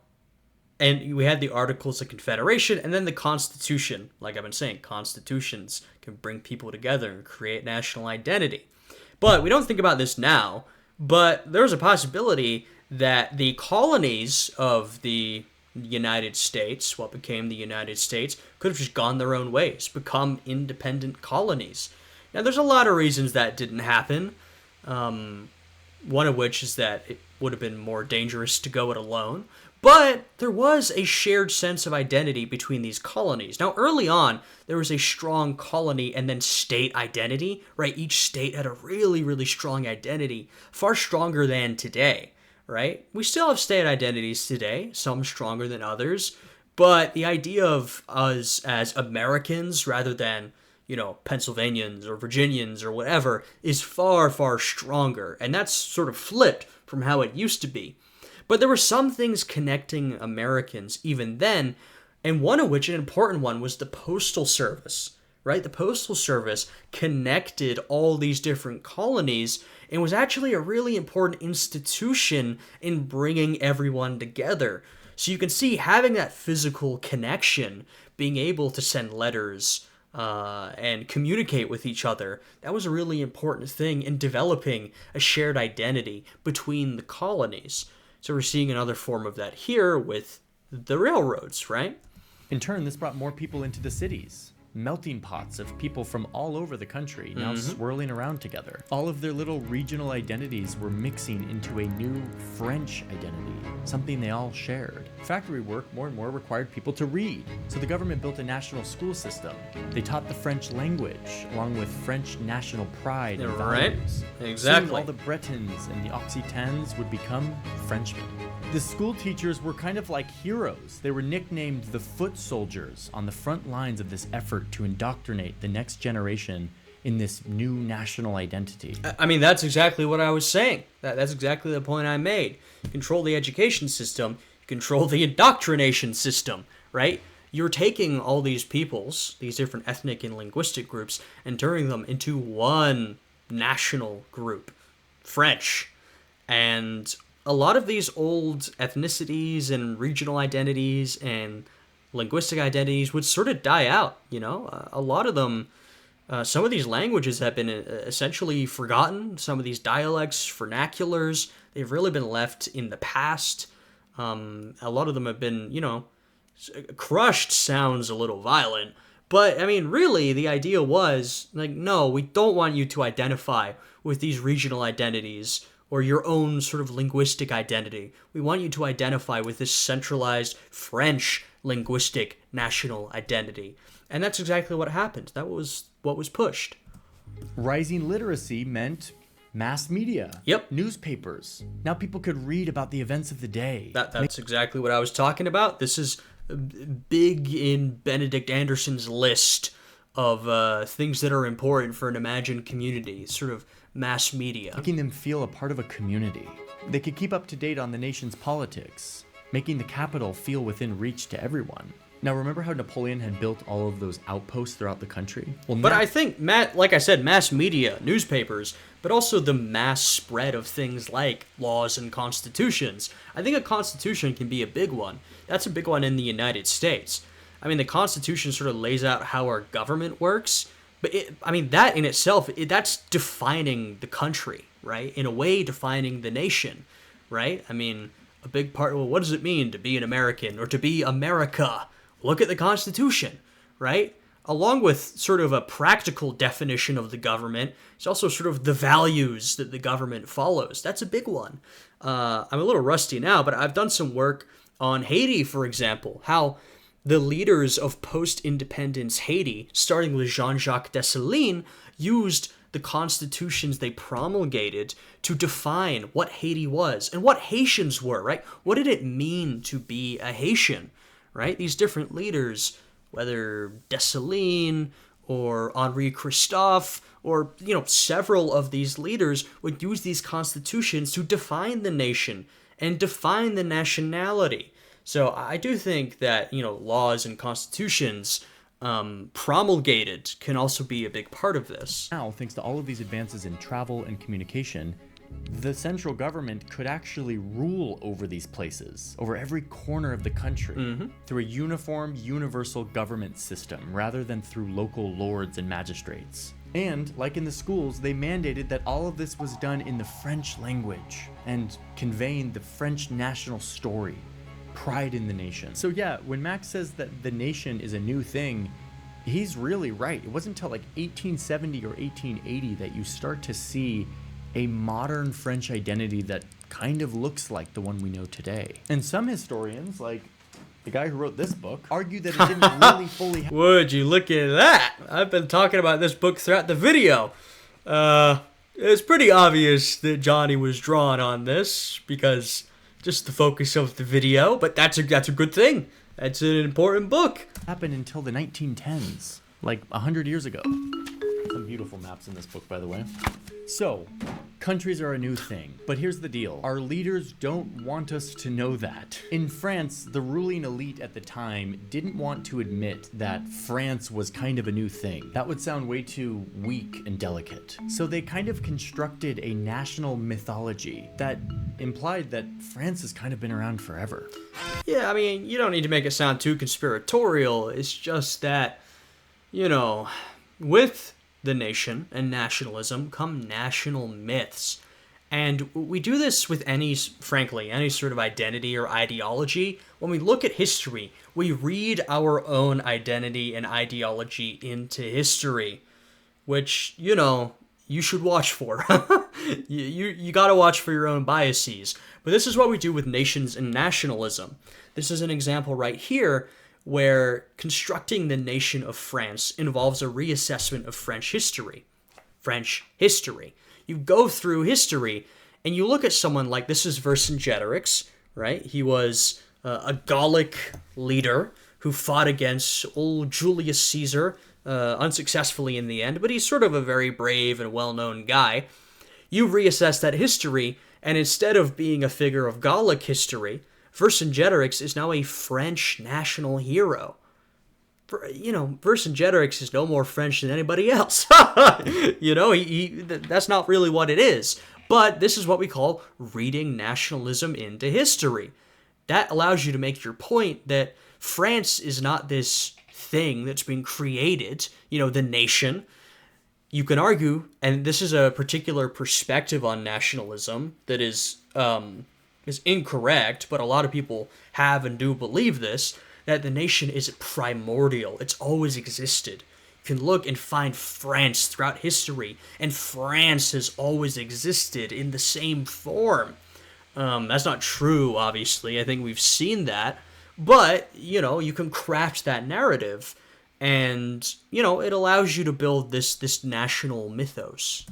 and we had the Articles of Confederation and then the Constitution. Like I've been saying, constitutions can bring people together and create national identity. But we don't think about this now, but there's a possibility that the colonies of the United States, what became the United States, could have just gone their own ways, become independent colonies. Now, there's a lot of reasons that didn't happen. One of which is that it would have been more dangerous to go it alone. But there was a shared sense of identity between these colonies. Now, early on, there was a strong colony and then state identity, right? Each state had a really, really strong identity, far stronger than today, right? We still have state identities today, some stronger than others, but the idea of us as Americans rather than, Pennsylvanians or Virginians or whatever is far, far stronger. And that's sort of flipped from how it used to be. But there were some things connecting Americans even then, and one of which, an important one, was the Postal Service, right? The Postal Service connected all these different colonies and was actually a really important institution in bringing everyone together. So you can see having that physical connection, being able to send letters and communicate with each other, that was a really important thing in developing a shared identity between the colonies. So we're seeing another form of that here with the railroads, right? In turn, this brought more people into the cities. Melting pots of people from all over the country now swirling around together. All of their little regional identities were mixing into a new French identity, something they all shared. Factory work more and more required people to read, so the government built a national school system. They taught the French language, along with French national pride and values. Exactly. Soon all the Bretons and the Occitans would become Frenchmen. The school teachers were kind of like heroes. They were nicknamed the foot soldiers on the front lines of this effort to indoctrinate the next generation in this new national identity. I mean, that's exactly what I was saying. That's exactly the point I made. You control the education system, you control the indoctrination system, right? You're taking all these peoples, these different ethnic and linguistic groups, and turning them into one national group, French. And a lot of these old ethnicities and regional identities and linguistic identities would sort of die out, A lot of them, some of these languages have been essentially forgotten. Some of these dialects, vernaculars, they've really been left in the past. A lot of them have been, crushed sounds a little violent. But, I mean, really, the idea was, no, we don't want you to identify with these regional identities or your own sort of linguistic identity. We want you to identify with this centralized French linguistic national identity. And that's exactly what happened. That was what was pushed. Rising literacy meant mass media. Yep. Newspapers. Now people could read about the events of the day. That's exactly what I was talking about. This is big in Benedict Anderson's list of things that are important for an imagined community, sort of mass media. Making them feel a part of a community. They could keep up to date on the nation's politics, making the capital feel within reach to everyone. Now, remember how Napoleon had built all of those outposts throughout the country? But I think, like I said, mass media, newspapers, but also the mass spread of things like laws and constitutions. I think a constitution can be a big one. That's a big one in the United States. I mean, the Constitution sort of lays out how our government works, but that in itself, that's defining the country, right? In a way, defining the nation, right? I mean, a big part, well, what does it mean to be an American or to be America? Look at the Constitution, right? Along with sort of a practical definition of the government, it's also sort of the values that the government follows. That's a big one. I'm a little rusty now, but I've done some work on Haiti, for example, how the leaders of post-independence Haiti, starting with Jean-Jacques Dessalines, used the constitutions they promulgated to define what Haiti was and what Haitians were, right? What did it mean to be a Haitian, right? These different leaders, whether Dessalines or Henri Christophe or, several of these leaders would use these constitutions to define the nation and define the nationality. So I do think that, laws and constitutions promulgated can also be a big part of this. Now, thanks to all of these advances in travel and communication, the central government could actually rule over these places, over every corner of the country, through a uniform, universal government system, rather than through local lords and magistrates. And, like in the schools, they mandated that all of this was done in the French language and conveying the French national story, pride in the nation. So yeah, when Max says that the nation is a new thing, he's really right. It wasn't until like 1870 or 1880 that you start to see a modern French identity that kind of looks like the one we know today. And some historians, like the guy who wrote this book, argue that it didn't really fully happen. Would you look at that? I've been talking about this book throughout the video. It's pretty obvious that Johnny was drawn on this because just the focus of the video, but that's a good thing. That's an important book. Happened until the 1910s, like 100 years ago. Some beautiful maps in this book, by the way. So, countries are a new thing, but here's the deal. Our leaders don't want us to know that. In France, the ruling elite at the time didn't want to admit that France was kind of a new thing. That would sound way too weak and delicate. So they kind of constructed a national mythology that implied that France has kind of been around forever. Yeah, I mean, you don't need to make it sound too conspiratorial. It's just that, with the nation and nationalism come national myths. And we do this with any sort of identity or ideology. When we look at history, we read our own identity and ideology into history, which, you should watch for. you gotta watch for your own biases. But this is what we do with nations and nationalism. This is an example right here where constructing the nation of France involves a reassessment of French history. You go through history, and you look at someone like, this is Vercingetorix, right? He was a Gallic leader who fought against old Julius Caesar, unsuccessfully in the end, but he's sort of a very brave and well-known guy. You reassess that history, and instead of being a figure of Gallic history, Vercingetorix is now a French national hero. Vercingetorix is no more French than anybody else. That's not really what it is. But this is what we call reading nationalism into history. That allows you to make your point that France is not this thing that's been created, the nation. You can argue, and this is a particular perspective on nationalism that is incorrect, but a lot of people have and do believe this, that the nation is primordial. It's always existed. You can look and find France throughout history, and France has always existed in the same form. That's not true, obviously. I think we've seen that. But, you can craft that narrative, and, it allows you to build this national mythos.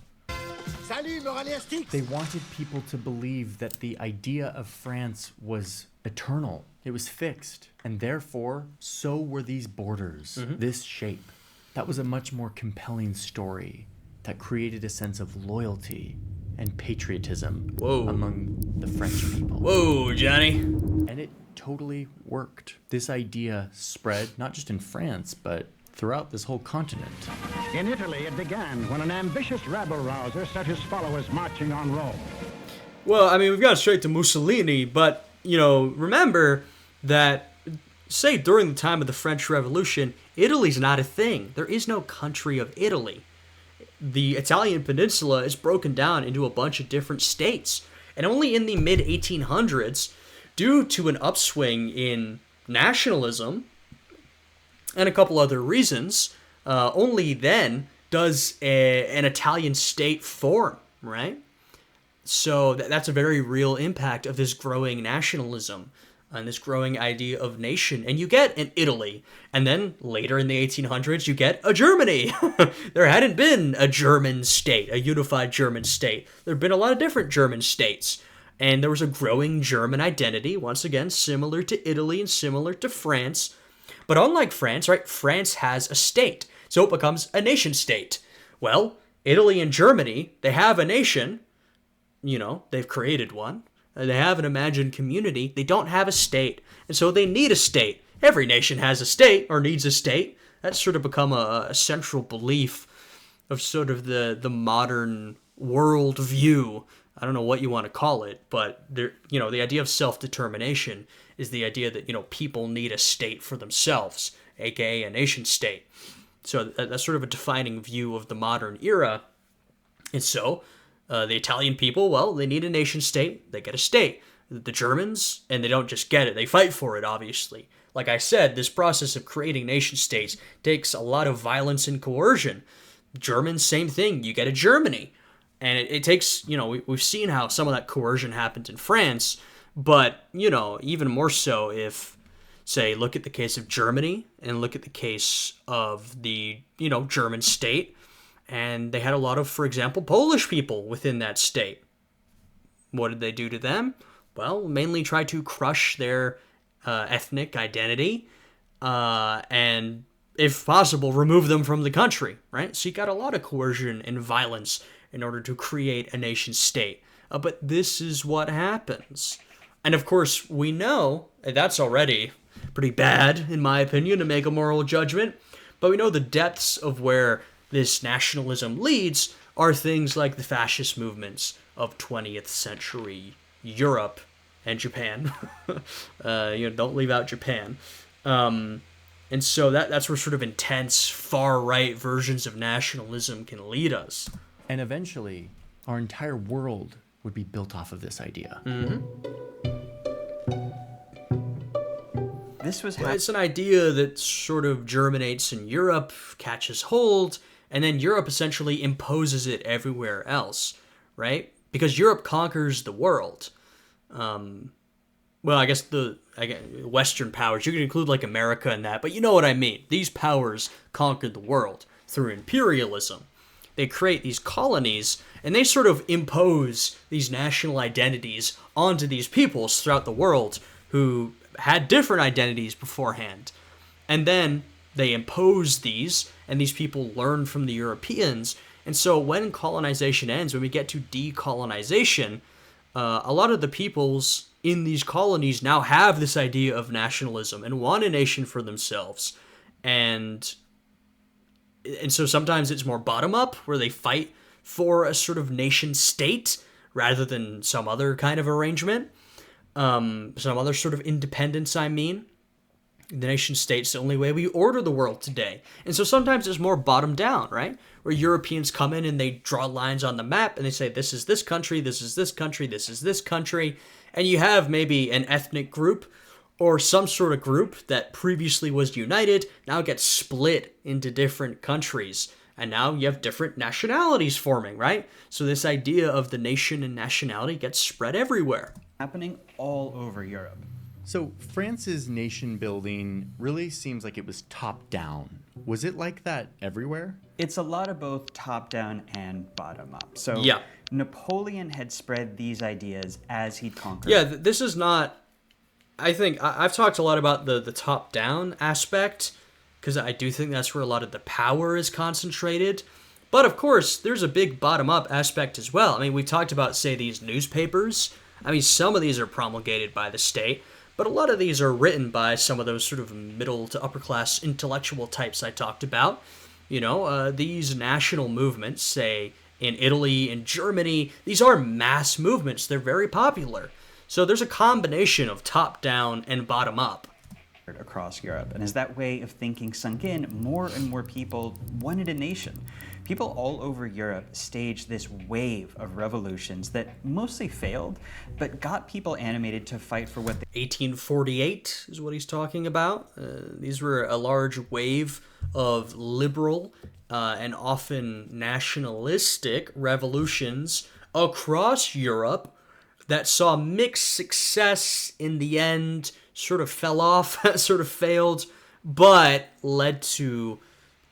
They wanted people to believe that the idea of France was eternal. It was fixed. And therefore, so were these borders, this shape. That was a much more compelling story that created a sense of loyalty and patriotism among the French people. Whoa, Johnny. And it totally worked. This idea spread not just in France, but throughout this whole continent. In Italy, it began when an ambitious rabble-rouser set his followers marching on Rome. Well, I mean, we've gone straight to Mussolini, but, remember that, say, during the time of the French Revolution, Italy's not a thing. There is no country of Italy. The Italian peninsula is broken down into a bunch of different states. And only in the mid-1800s, due to an upswing in nationalism and a couple other reasons, only then does an Italian state form, right? So that's a very real impact of this growing nationalism and this growing idea of nation. And you get an Italy, and then later in the 1800s, you get a Germany. There hadn't been a German state, a unified German state. There have been a lot of different German states. And there was a growing German identity, once again, similar to Italy and similar to France. But unlike France, right, France has a state. So it becomes a nation state. Well, Italy and Germany, they have a nation. They've created one. They have an imagined community. They don't have a state. And so they need a state. Every nation has a state or needs a state. That's sort of become a central belief of sort of the modern world view. I don't know what you want to call it, but the idea of self-determination is the idea that, people need a state for themselves, aka a nation state. So that's sort of a defining view of the modern era. And so the Italian people, well, they need a nation state, they get a state. The Germans, and they don't just get it, they fight for it, obviously. Like I said, this process of creating nation states takes a lot of violence and coercion. Germans, same thing, you get a Germany. And it takes, we've seen how some of that coercion happens in France, but, even more so if, say, look at the case of Germany and look at the case of the, German state. And they had a lot of, for example, Polish people within that state. What did they do to them? Well, mainly try to crush their ethnic identity and, if possible, remove them from the country, right? So you got a lot of coercion and violence in order to create a nation state. But this is what happens. And of course, we know that's already pretty bad, in my opinion, to make a moral judgment. But we know the depths of where this nationalism leads are things like the fascist movements of 20th century Europe and Japan. Don't leave out Japan. And so that's where sort of intense far-right versions of nationalism can lead us. And eventually, our entire world would be built off of this idea. It's an idea that sort of germinates in Europe, catches hold, and then Europe essentially imposes it everywhere else, right? Because Europe conquers the world. I guess Western powers, you can include like America in that, but you know what I mean. These powers conquered the world through imperialism. They create these colonies, and they sort of impose these national identities onto these peoples throughout the world who had different identities beforehand. And then they impose these, and these people learn from the Europeans. And so when colonization ends, when we get to decolonization, a lot of the peoples in these colonies now have this idea of nationalism and want a nation for themselves. And so sometimes it's more bottom-up, where they fight for a sort of nation-state rather than some other kind of arrangement. Some other sort of independence, I mean. The nation-state's the only way we order the world today. And so sometimes it's more bottom-down, right? Where Europeans come in and they draw lines on the map and they say, this is this country, this is this country, this is this country. And you have maybe an ethnic group or some sort of group that previously was united, now gets split into different countries. And now you have different nationalities forming, right? So this idea of the nation and nationality gets spread everywhere. Happening all over Europe. So France's nation building really seems like it was top down. Was it like that everywhere? It's a lot of both top down and bottom up. So yeah. Napoleon had spread these ideas as he'd conquered. Yeah, this is not... I think I've talked a lot about the top down aspect, because I do think that's where a lot of the power is concentrated. But of course, there's a big bottom up aspect as well. I mean, we talked about, say, these newspapers. I mean, some of these are promulgated by the state, but a lot of these are written by some of those sort of middle to upper class intellectual types I talked about. These national movements, say, in Italy and Germany, these are mass movements. They're very popular. So there's a combination of top down and bottom up. Across Europe. And as that way of thinking sunk in, more and more people wanted a nation. People all over Europe staged this wave of revolutions that mostly failed, but got people animated to fight for what they... 1848 is what he's talking about. These were a large wave of liberal and often nationalistic revolutions across Europe that saw mixed success in the end, sort of fell off, sort of failed, but led to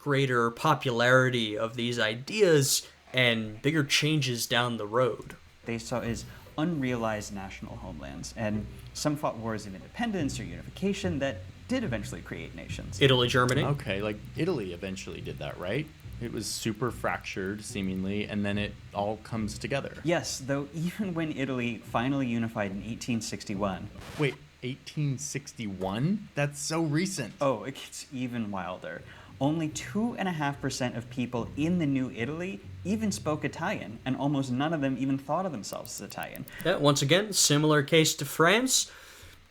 greater popularity of these ideas and bigger changes down the road. They saw as unrealized national homelands, and some fought wars of independence or unification that did eventually create nations. Italy, Germany. Okay, like Italy eventually did that, right? It was super fractured, seemingly, and then it all comes together. Yes, though even when Italy finally unified in 1861... Wait, 1861? That's so recent. Oh, it gets even wilder. Only 2.5% of people in the New Italy even spoke Italian, and almost none of them even thought of themselves as Italian. Yeah, once again, similar case to France.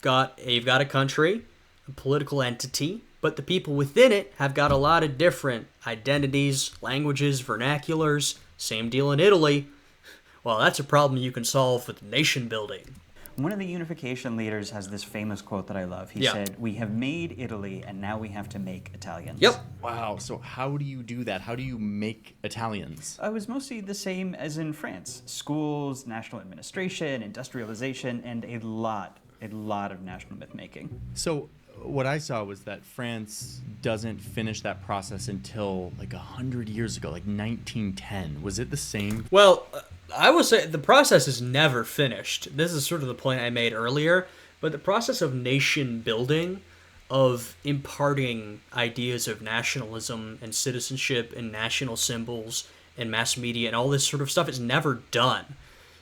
You've got a country, a political entity, but the people within it have got a lot of different identities, languages, vernaculars. Same deal in Italy. Well, that's a problem you can solve with nation building. One of the unification leaders has this famous quote that I love. He said, "We have made Italy, and now we have to make Italians." Yep. Wow. So how do you do that? How do you make Italians? It was mostly the same as in France. Schools, national administration, industrialization, and a lot of national myth making. So what I saw was that France doesn't finish that process until like 100 years ago, like 1910. Was it the same? Well, I would say the process is never finished. This is sort of the point I made earlier, but the process of nation building, of imparting ideas of nationalism and citizenship and national symbols and mass media and all this sort of stuff is never done.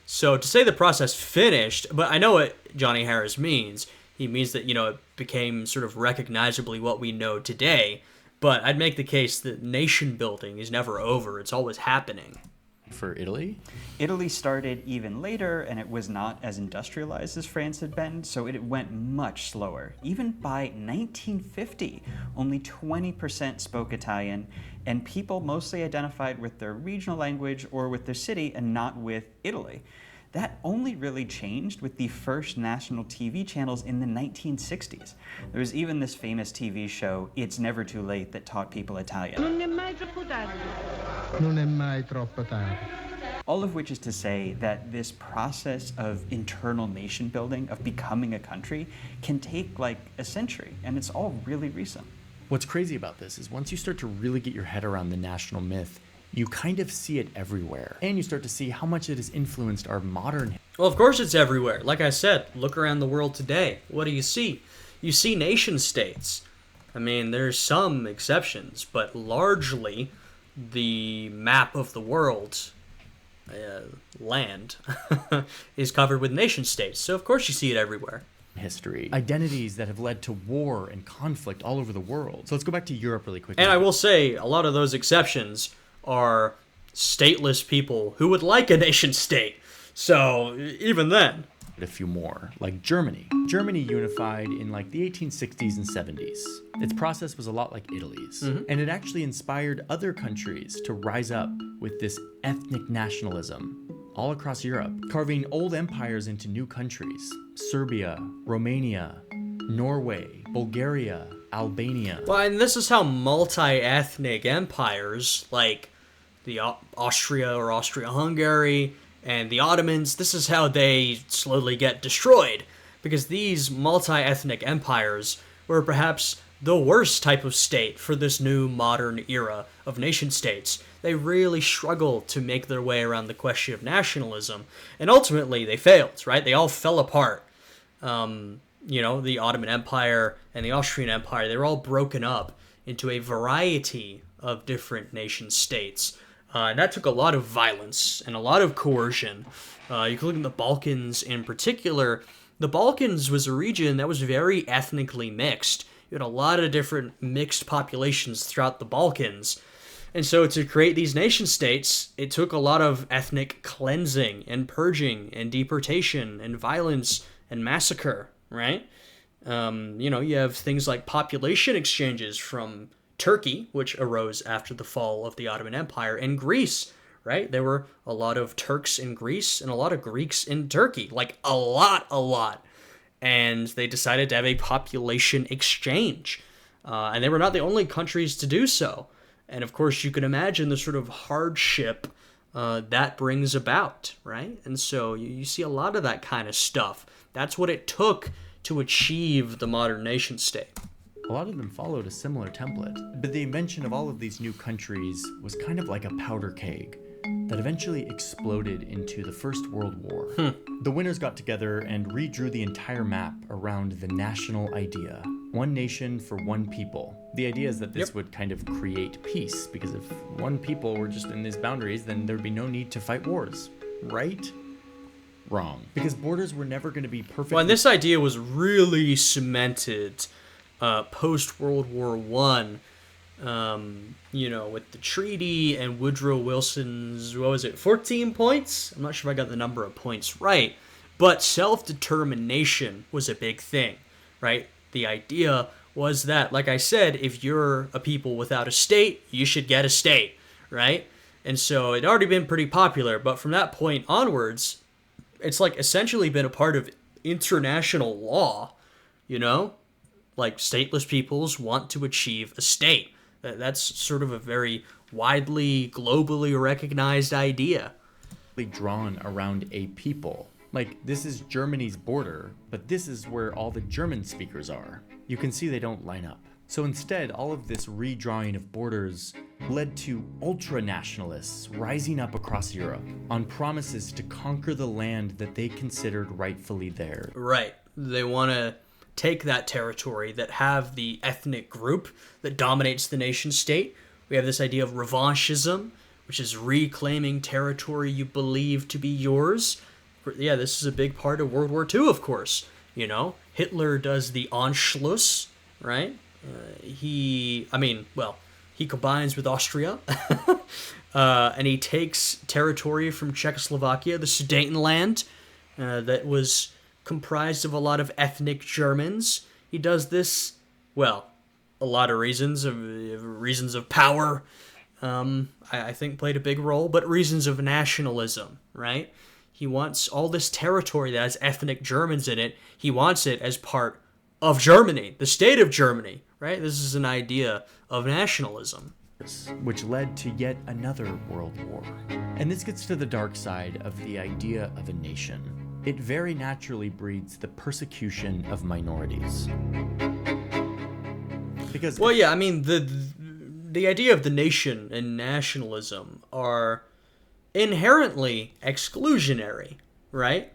So to say the process finished, but I know what Johnny Harris means. He means that, it became sort of recognizably what we know today. But I'd make the case that nation building is never over. It's always happening. For Italy? Italy started even later, and it was not as industrialized as France had been, so it went much slower. Even by 1950, only 20% spoke Italian, and people mostly identified with their regional language or with their city and not with Italy. That only really changed with the first national TV channels in the 1960s. There was even this famous TV show, It's Never Too Late, that taught people Italian. Non è mai troppo tardi. Non è mai troppo tardi. All of which is to say that this process of internal nation building, of becoming a country, can take like a century, and it's all really recent. What's crazy about this is once you start to really get your head around the national myth, you kind of see it everywhere. And you start to see how much it has influenced our modern. Well, of course it's everywhere. Like I said, look around the world today. What do you see? You see nation states. I mean, there's some exceptions, but largely the map of the world, land, is covered with nation states. So of course you see it everywhere. History. Identities that have led to war and conflict all over the world. So let's go back to Europe really quickly. And I will say, a lot of those exceptions are stateless people who would like a nation state. So even then. A few more, like Germany. Germany unified in like the 1860s and 70s. Its process was a lot like Italy's. And it actually inspired other countries to rise up with this ethnic nationalism all across Europe, carving old empires into new countries. Serbia, Romania, Norway, Bulgaria, Albania. Well, and this is how multi-ethnic empires, like the Austria or Austria-Hungary and the Ottomans, this is how they slowly get destroyed. Because these multi-ethnic empires were perhaps the worst type of state for this new modern era of nation states. They really struggled to make their way around the question of nationalism, and ultimately they failed, right? They all fell apart. The Ottoman Empire and the Austrian Empire, they were all broken up into a variety of different nation states. And that took a lot of violence and a lot of coercion. You can look at the Balkans in particular. The Balkans was a region that was very ethnically mixed. You had a lot of different mixed populations throughout the Balkans. And so to create these nation states, it took a lot of ethnic cleansing and purging and deportation and violence and massacre, right? You have things like population exchanges from Turkey, which arose after the fall of the Ottoman Empire, and Greece, right? There were a lot of Turks in Greece and a lot of Greeks in Turkey, like a lot. And they decided to have a population exchange. And they were not the only countries to do so. And of course, you can imagine the sort of hardship that brings about, right? And so you see a lot of that kind of stuff. That's what it took to achieve the modern nation state. A lot of them followed a similar template. But the invention of all of these new countries was kind of like a powder keg that eventually exploded into the First World War. The winners got together and redrew the entire map around the national idea. One nation for one people. The idea is that this would kind of create peace, because if one people were just in these boundaries, then there would be no need to fight wars. Right? Wrong. Because borders were never going to be perfect. Well, and this idea was really cemented post-World War I, with the treaty and Woodrow Wilson's, 14 points? I'm not sure if I got the number of points right, but self-determination was a big thing, right? The idea was that, like I said, if you're a people without a state, you should get a state, right? And so it'd already been pretty popular, but from that point onwards, it's like essentially been a part of international law, you know? Like, stateless peoples want to achieve a state. That's sort of a very widely, globally recognized idea. Drawn around a people. Like, this is Germany's border, but this is where all the German speakers are. You can see they don't line up. So instead, all of this redrawing of borders led to ultra-nationalists rising up across Europe on promises to conquer the land that they considered rightfully theirs. Right. They want to take that territory that have the ethnic group that dominates the nation state. We have this idea of revanchism, which is reclaiming territory you believe to be yours. Yeah, this is a big part of World War II, of course. You know, Hitler does the Anschluss, right? He combines with Austria, and he takes territory from Czechoslovakia, the Sudetenland, that was comprised of a lot of ethnic Germans. He does this, well, a lot of reasons of power, I think played a big role, but reasons of nationalism, right? He wants all this territory that has ethnic Germans in it. He wants it as part of Germany, the state of Germany, right? This is an idea of nationalism. Which led to yet another world war. And this gets to the dark side of the idea of a nation. It very naturally breeds the persecution of minorities. Because well, yeah, I mean, the idea of the nation and nationalism are inherently exclusionary, right?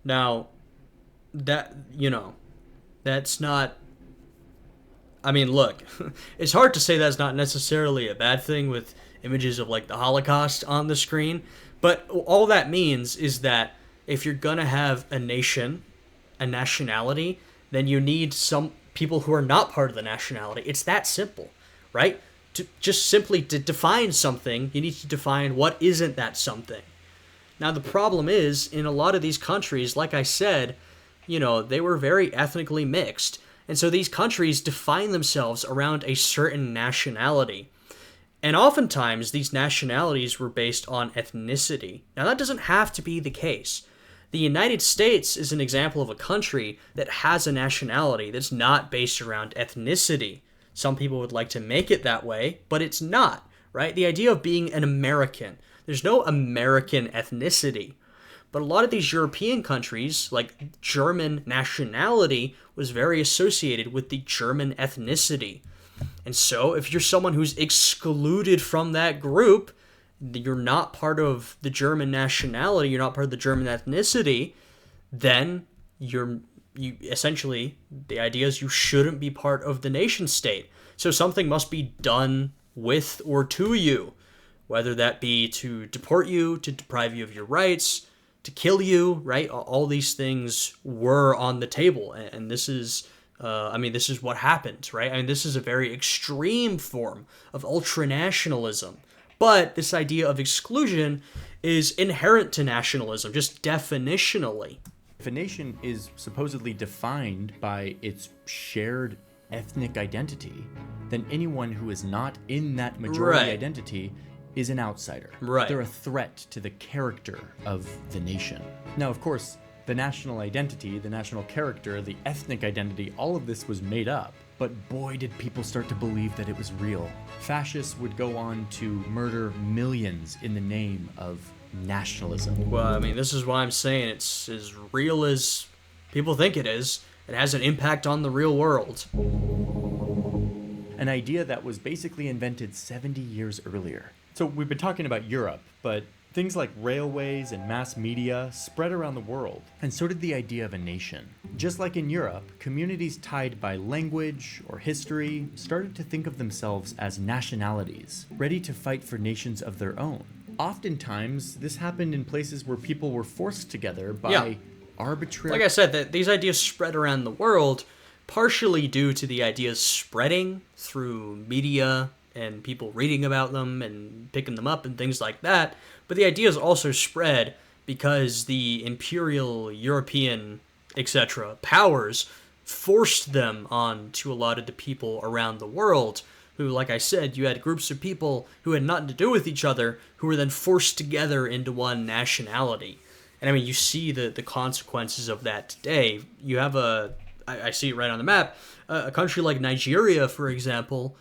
Now, that's not... I mean, look, it's hard to say that's not necessarily a bad thing with images of, like, the Holocaust on the screen, but all that means is that if you're gonna have a nation, a nationality, then you need some people who are not part of the nationality. It's that simple, right? To define something, you need to define what isn't that something. Now, the problem is, in a lot of these countries, like I said, they were very ethnically mixed. And so these countries define themselves around a certain nationality. And oftentimes, these nationalities were based on ethnicity. Now, that doesn't have to be the case. The United States is an example of a country that has a nationality that's not based around ethnicity. Some people would like to make it that way, but it's not, right? The idea of being an American, there's no American ethnicity. But a lot of these European countries, like German nationality, was very associated with the German ethnicity. And so if you're someone who's excluded from that group, you're not part of the German nationality, you're not part of the German ethnicity, then you essentially, the idea is you shouldn't be part of the nation state. So something must be done with or to you, whether that be to deport you, to deprive you of your rights, to kill you, right? All these things were on the table, and this is, this is what happened, right? I mean, this is a very extreme form of ultranationalism, but this idea of exclusion is inherent to nationalism, just definitionally. If a nation is supposedly defined by its shared ethnic identity, then anyone who is not in that majority identity is an outsider. Right. They're a threat to the character of the nation. Now, of course, the national identity, the national character, the ethnic identity, all of this was made up. But boy, did people start to believe that it was real. Fascists would go on to murder millions in the name of nationalism. Well, I mean, this is why I'm saying it's as real as people think it is. It has an impact on the real world. An idea that was basically invented 70 years earlier. So we've been talking about Europe, but things like railways and mass media spread around the world, and so did the idea of a nation. Just like in Europe, communities tied by language or history started to think of themselves as nationalities, ready to fight for nations of their own. Oftentimes, this happened in places where people were forced together by arbitrary... Like I said, these ideas spread around the world, partially due to the ideas spreading through media and people reading about them and picking them up and things like that. But the ideas also spread because the imperial European, etc. powers forced them on to a lot of the people around the world who, like I said, you had groups of people who had nothing to do with each other who were then forced together into one nationality. And I mean, you see the consequences of that today. You have I see it right on the map, a country like Nigeria, for example.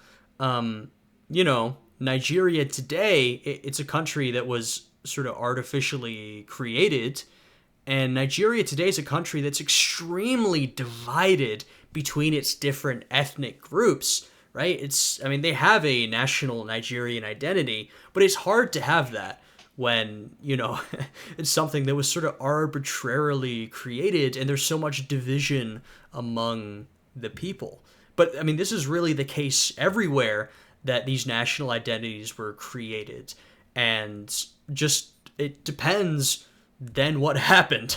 Nigeria today, it's a country that was sort of artificially created. And Nigeria today is a country that's extremely divided between its different ethnic groups, right? They have a national Nigerian identity, but it's hard to have that when, it's something that was sort of arbitrarily created and there's so much division among the people. But, this is really the case everywhere that these national identities were created. And just, it depends then what happened.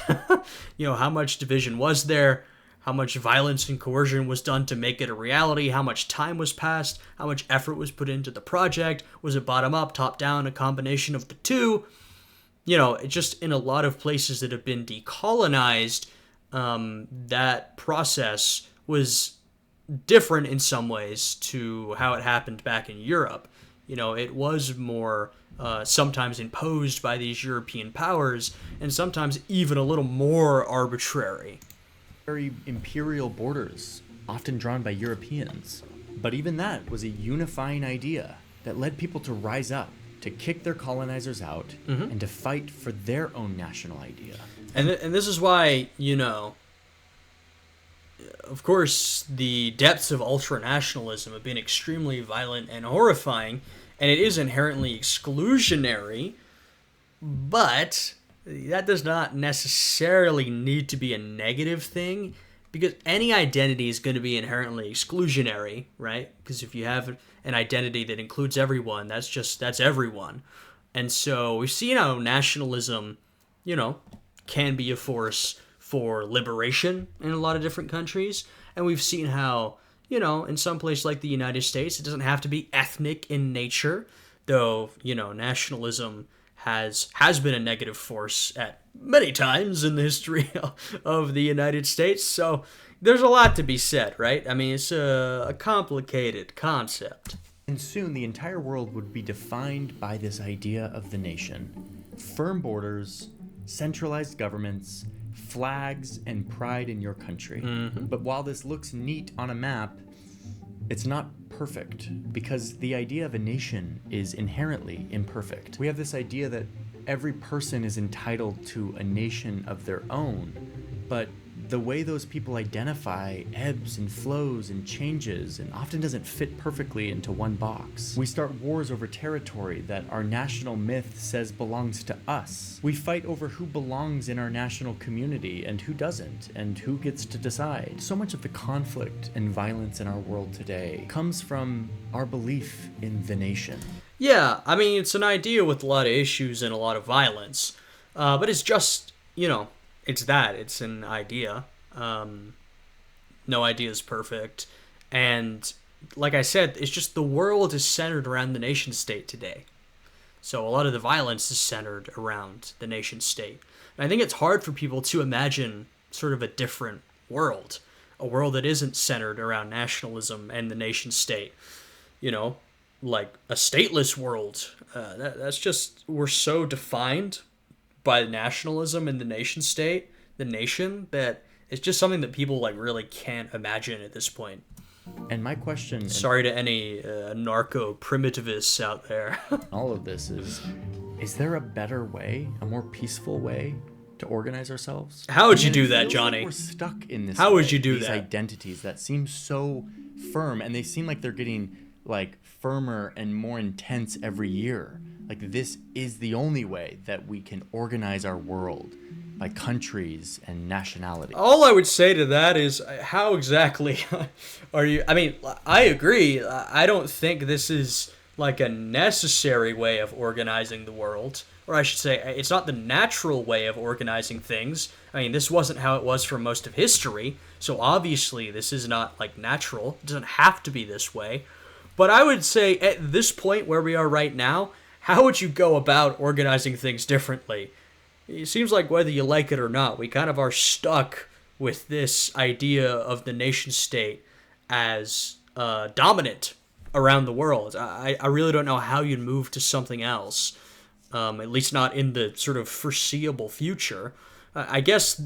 How much division was there? How much violence and coercion was done to make it a reality? How much time was passed? How much effort was put into the project? Was it bottom up, top down, a combination of the two? Just in a lot of places that have been decolonized, that process was different in some ways to how it happened back in Europe. It was more sometimes imposed by these European powers, and sometimes even a little more arbitrary. Very imperial borders, often drawn by Europeans. But even that was a unifying idea that led people to rise up, to kick their colonizers out, and to fight for their own national idea. And this is why, of course, the depths of ultranationalism have been extremely violent and horrifying, and it is inherently exclusionary, but that does not necessarily need to be a negative thing, because any identity is going to be inherently exclusionary, right? Because if you have an identity that includes everyone, that's everyone. And so we see how nationalism, can be a force for liberation in a lot of different countries. And we've seen how, in some place like the United States, it doesn't have to be ethnic in nature, though, nationalism has been a negative force at many times in the history of the United States. So there's a lot to be said, right? It's a complicated concept. And soon the entire world would be defined by this idea of the nation. Firm borders, centralized governments, flags, and pride in your country. But while this looks neat on a map, it's not perfect, because the idea of a nation is inherently imperfect. We have this idea that every person is entitled to a nation of their own, but the way those people identify ebbs and flows and changes and often doesn't fit perfectly into one box. We start wars over territory that our national myth says belongs to us. We fight over who belongs in our national community and who doesn't, and who gets to decide. So much of the conflict and violence in our world today comes from our belief in the nation. Yeah, it's an idea with a lot of issues and a lot of violence, but it's just, it's an idea. No idea is perfect. And like I said, it's just the world is centered around the nation state today. So a lot of the violence is centered around the nation state. And I think it's hard for people to imagine sort of a different world, a world that isn't centered around nationalism and the nation state. Like a stateless world. That's just, we're so defined by nationalism and the nation state, the nation, that it's just something that people really can't imagine at this point. And my question... Sorry to any narco-primitivists out there. all of this is there a better way, a more peaceful way to organize ourselves? How would you do that, Johnny? Like we're stuck in this. How would you do these that? Identities that seem so firm, and they seem like they're getting firmer and more intense every year. This is the only way that we can organize our world, by countries and nationality. All I would say to that is, how exactly are you? I agree. I don't think this is a necessary way of organizing the world. Or I should say, it's not the natural way of organizing things. This wasn't how it was for most of history. So obviously this is not natural. It doesn't have to be this way. But I would say at this point where we are right now, how would you go about organizing things differently? It seems like whether you like it or not, we kind of are stuck with this idea of the nation state as dominant around the world. I really don't know how you'd move to something else. at least not in the sort of foreseeable future. I guess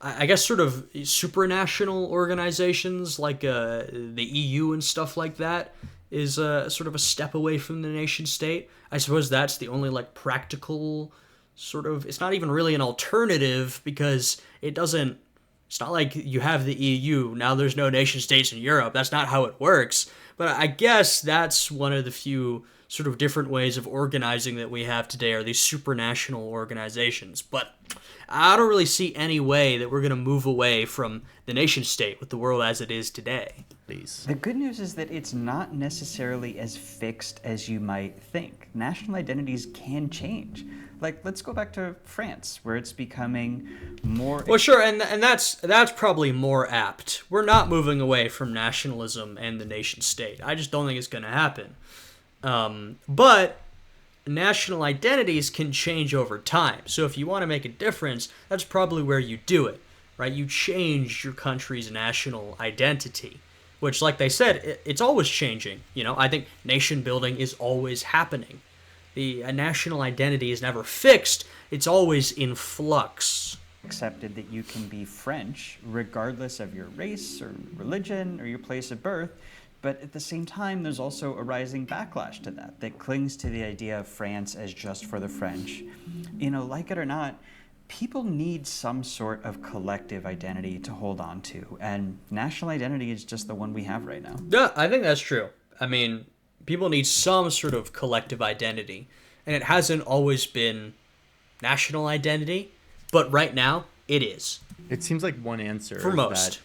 I guess sort of supranational organizations like the EU and stuff like that is sort of a step away from the nation state. I suppose that's the only like practical sort of. It's not even really an alternative because it doesn't. It's not like you have the EU now. There's no nation states in Europe. That's not how it works. But I guess that's one of the few sort of different ways of organizing that we have today are these supranational organizations. But I don't really see any way that we're going to move away from the nation state with the world as it is today. Please. The good news is that it's not necessarily as fixed as you might think. National identities can change. Like, let's go back to France, where it's becoming more... Well, sure, and that's probably more apt. We're not moving away from nationalism and the nation state. I just don't think it's going to happen. But national identities can change over time. So if you want to make a difference, that's probably where you do it, right? You change your country's national identity, which, like they said, it's always changing. You know, I think nation building is always happening. A national identity is never fixed. It's always in flux. Accepted that you can be French regardless of your race or religion or your place of birth. But at the same time, there's also a rising backlash to that clings to the idea of France as just for the French. You know, like it or not, people need some sort of collective identity to hold on to. And national identity is just the one we have right now. Yeah, I think that's true. I mean, people need some sort of collective identity. And it hasn't always been national identity. But right now, it is. It seems like one answer for is most. That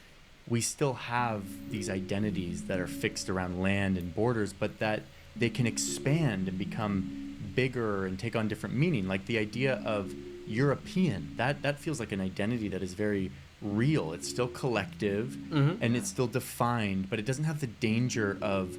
we still have these identities that are fixed around land and borders, but that they can expand and become bigger and take on different meaning. Like the idea of European, that feels like an identity that is very real. It's still collective and it's still defined, but it doesn't have the danger of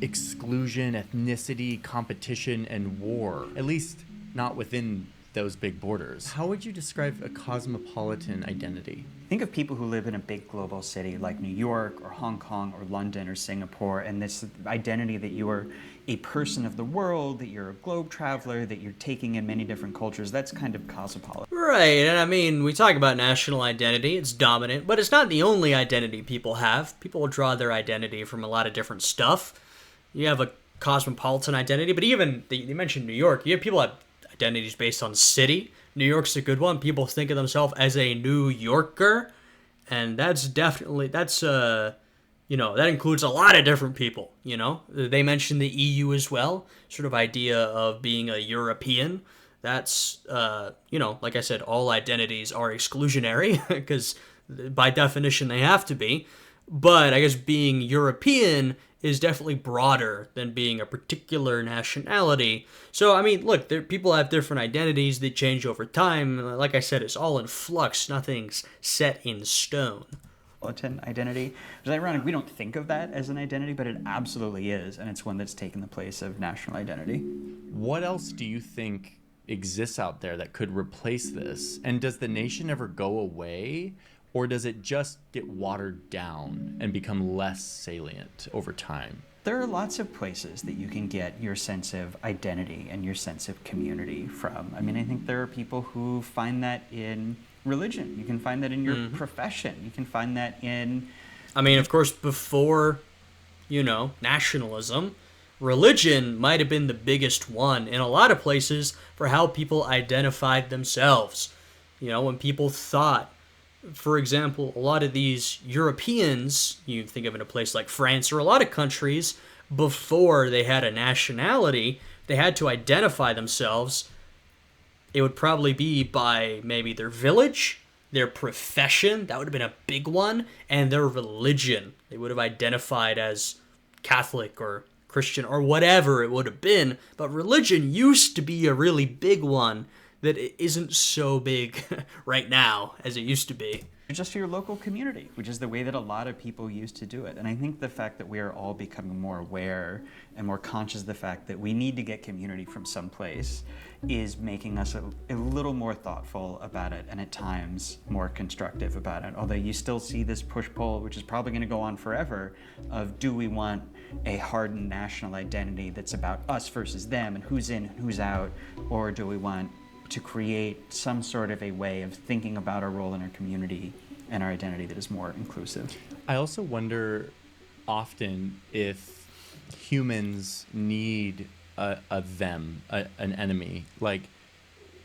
exclusion, ethnicity, competition, and war, at least not within those big borders. How would you describe a cosmopolitan identity? Think of people who live in a big global city like New York or Hong Kong or London or Singapore, and this identity that you are a person of the world, that you're a globe traveler, that you're taking in many different cultures. That's kind of cosmopolitan. Right, and I mean, we talk about national identity, it's dominant, but it's not the only identity people have. People draw their identity from a lot of different stuff. You have a cosmopolitan identity, but even, you mentioned New York, you have people have identities based on city. New York's a good one. People think of themselves as a New Yorker, and that's definitely, that includes a lot of different people, you know? They mentioned the EU as well, sort of idea of being a European. That's, like I said, all identities are exclusionary, because by definition they have to be. But I guess being European is definitely broader than being a particular nationality. So, I mean, look, people have different identities that change over time. Like I said, it's all in flux. Nothing's set in stone. Identity. It's ironic, we don't think of that as an identity, but it absolutely is, and it's one that's taken the place of national identity. What else do you think exists out there that could replace this? And does the nation ever go away? Or does it just get watered down and become less salient over time? There are lots of places that you can get your sense of identity and your sense of community from. I mean, I think there are people who find that in religion. You can find that in your profession. You can find that in... I mean, of course, before, nationalism, religion might have been the biggest one in a lot of places for how people identified themselves. When people thought, for example, a lot of these Europeans, you think of in a place like France or a lot of countries, before they had a nationality, they had to identify themselves. It would probably be by maybe their village, their profession, that would have been a big one, and their religion. They would have identified as Catholic or Christian or whatever it would have been, but religion used to be a really big one that isn't so big right now as it used to be. just your local community, which is the way that a lot of people used to do it. And I think the fact that we are all becoming more aware and more conscious of the fact that we need to get community from someplace is making us a little more thoughtful about it, and at times more constructive about it. Although you still see this push-pull, which is probably going to go on forever, of do we want a hardened national identity that's about us versus them and who's in and who's out, or do we want to create some sort of a way of thinking about our role in our community and our identity that is more inclusive? I also wonder often if humans need an enemy. Like,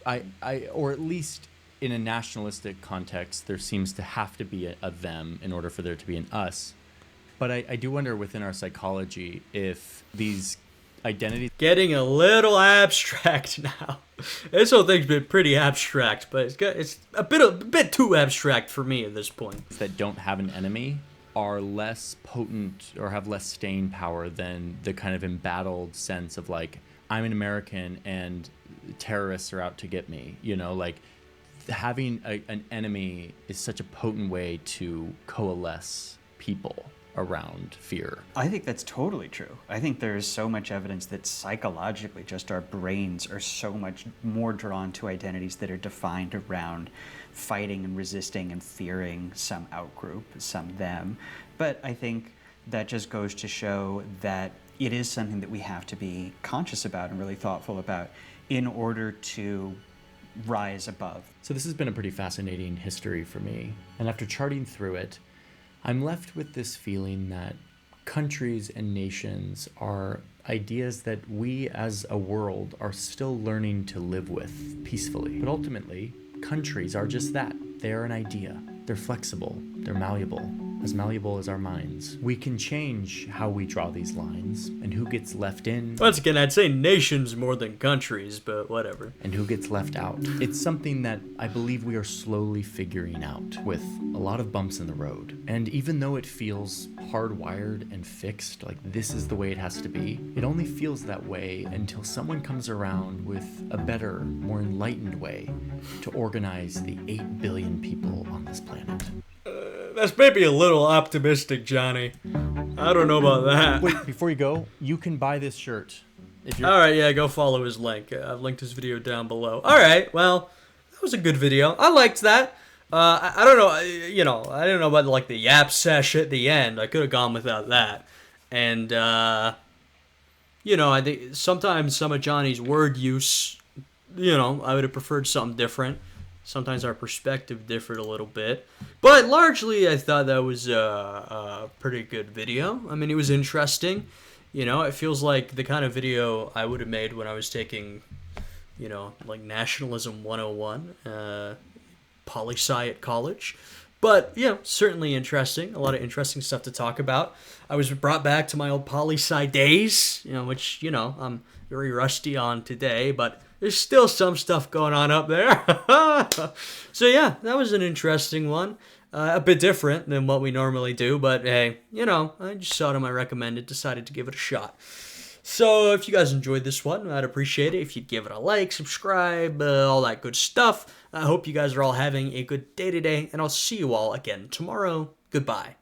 or at least in a nationalistic context, there seems to have to be a them in order for there to be an us. But I do wonder within our psychology if these identities... Getting a little abstract now. This whole thing's been pretty abstract, but it's a bit too abstract for me at this point. ...that don't have an enemy are less potent or have less staying power than the kind of embattled sense of like, I'm an American and terrorists are out to get me. You know, like having an enemy is such a potent way to coalesce people around fear. I think that's totally true. I think there is so much evidence that psychologically just our brains are so much more drawn to identities that are defined around fighting and resisting and fearing some outgroup, some them. But I think that just goes to show that it is something that we have to be conscious about and really thoughtful about in order to rise above. So this has been a pretty fascinating history for me. And after charting through it, I'm left with this feeling that countries and nations are ideas that we as a world are still learning to live with peacefully. But ultimately, countries are just that. They are an idea. They're flexible. They're malleable as our minds. We can change how we draw these lines and who gets left in. Once again, I'd say nations more than countries, but whatever. And who gets left out. It's something that I believe we are slowly figuring out with a lot of bumps in the road. And even though it feels hardwired and fixed, like this is the way it has to be, it only feels that way until someone comes around with a better, more enlightened way to organize the 8 billion people on this planet. That's maybe a little optimistic, Johnny. I don't know about that. Wait, before you go, you can buy this shirt. If you're... All right, yeah, go follow his link. I've linked his video down below. All right, well, that was a good video. I liked that. I don't know, I don't know about like the yap sesh at the end. I could have gone without that. And, I think sometimes some of Johnny's word use, I would have preferred something different. Sometimes our perspective differed a little bit. But largely, I thought that was a pretty good video. I mean, it was interesting. It feels like the kind of video I would have made when I was taking, like Nationalism 101, poli-sci at college. But, certainly interesting. A lot of interesting stuff to talk about. I was brought back to my old poli-sci days, which, I'm very rusty on today, but there's still some stuff going on up there. So yeah, that was an interesting one. A bit different than what we normally do, but hey, I just saw it on my recommended, decided to give it a shot. So if you guys enjoyed this one, I'd appreciate it if you'd give it a like, subscribe, all that good stuff. I hope you guys are all having a good day today, and I'll see you all again tomorrow. Goodbye.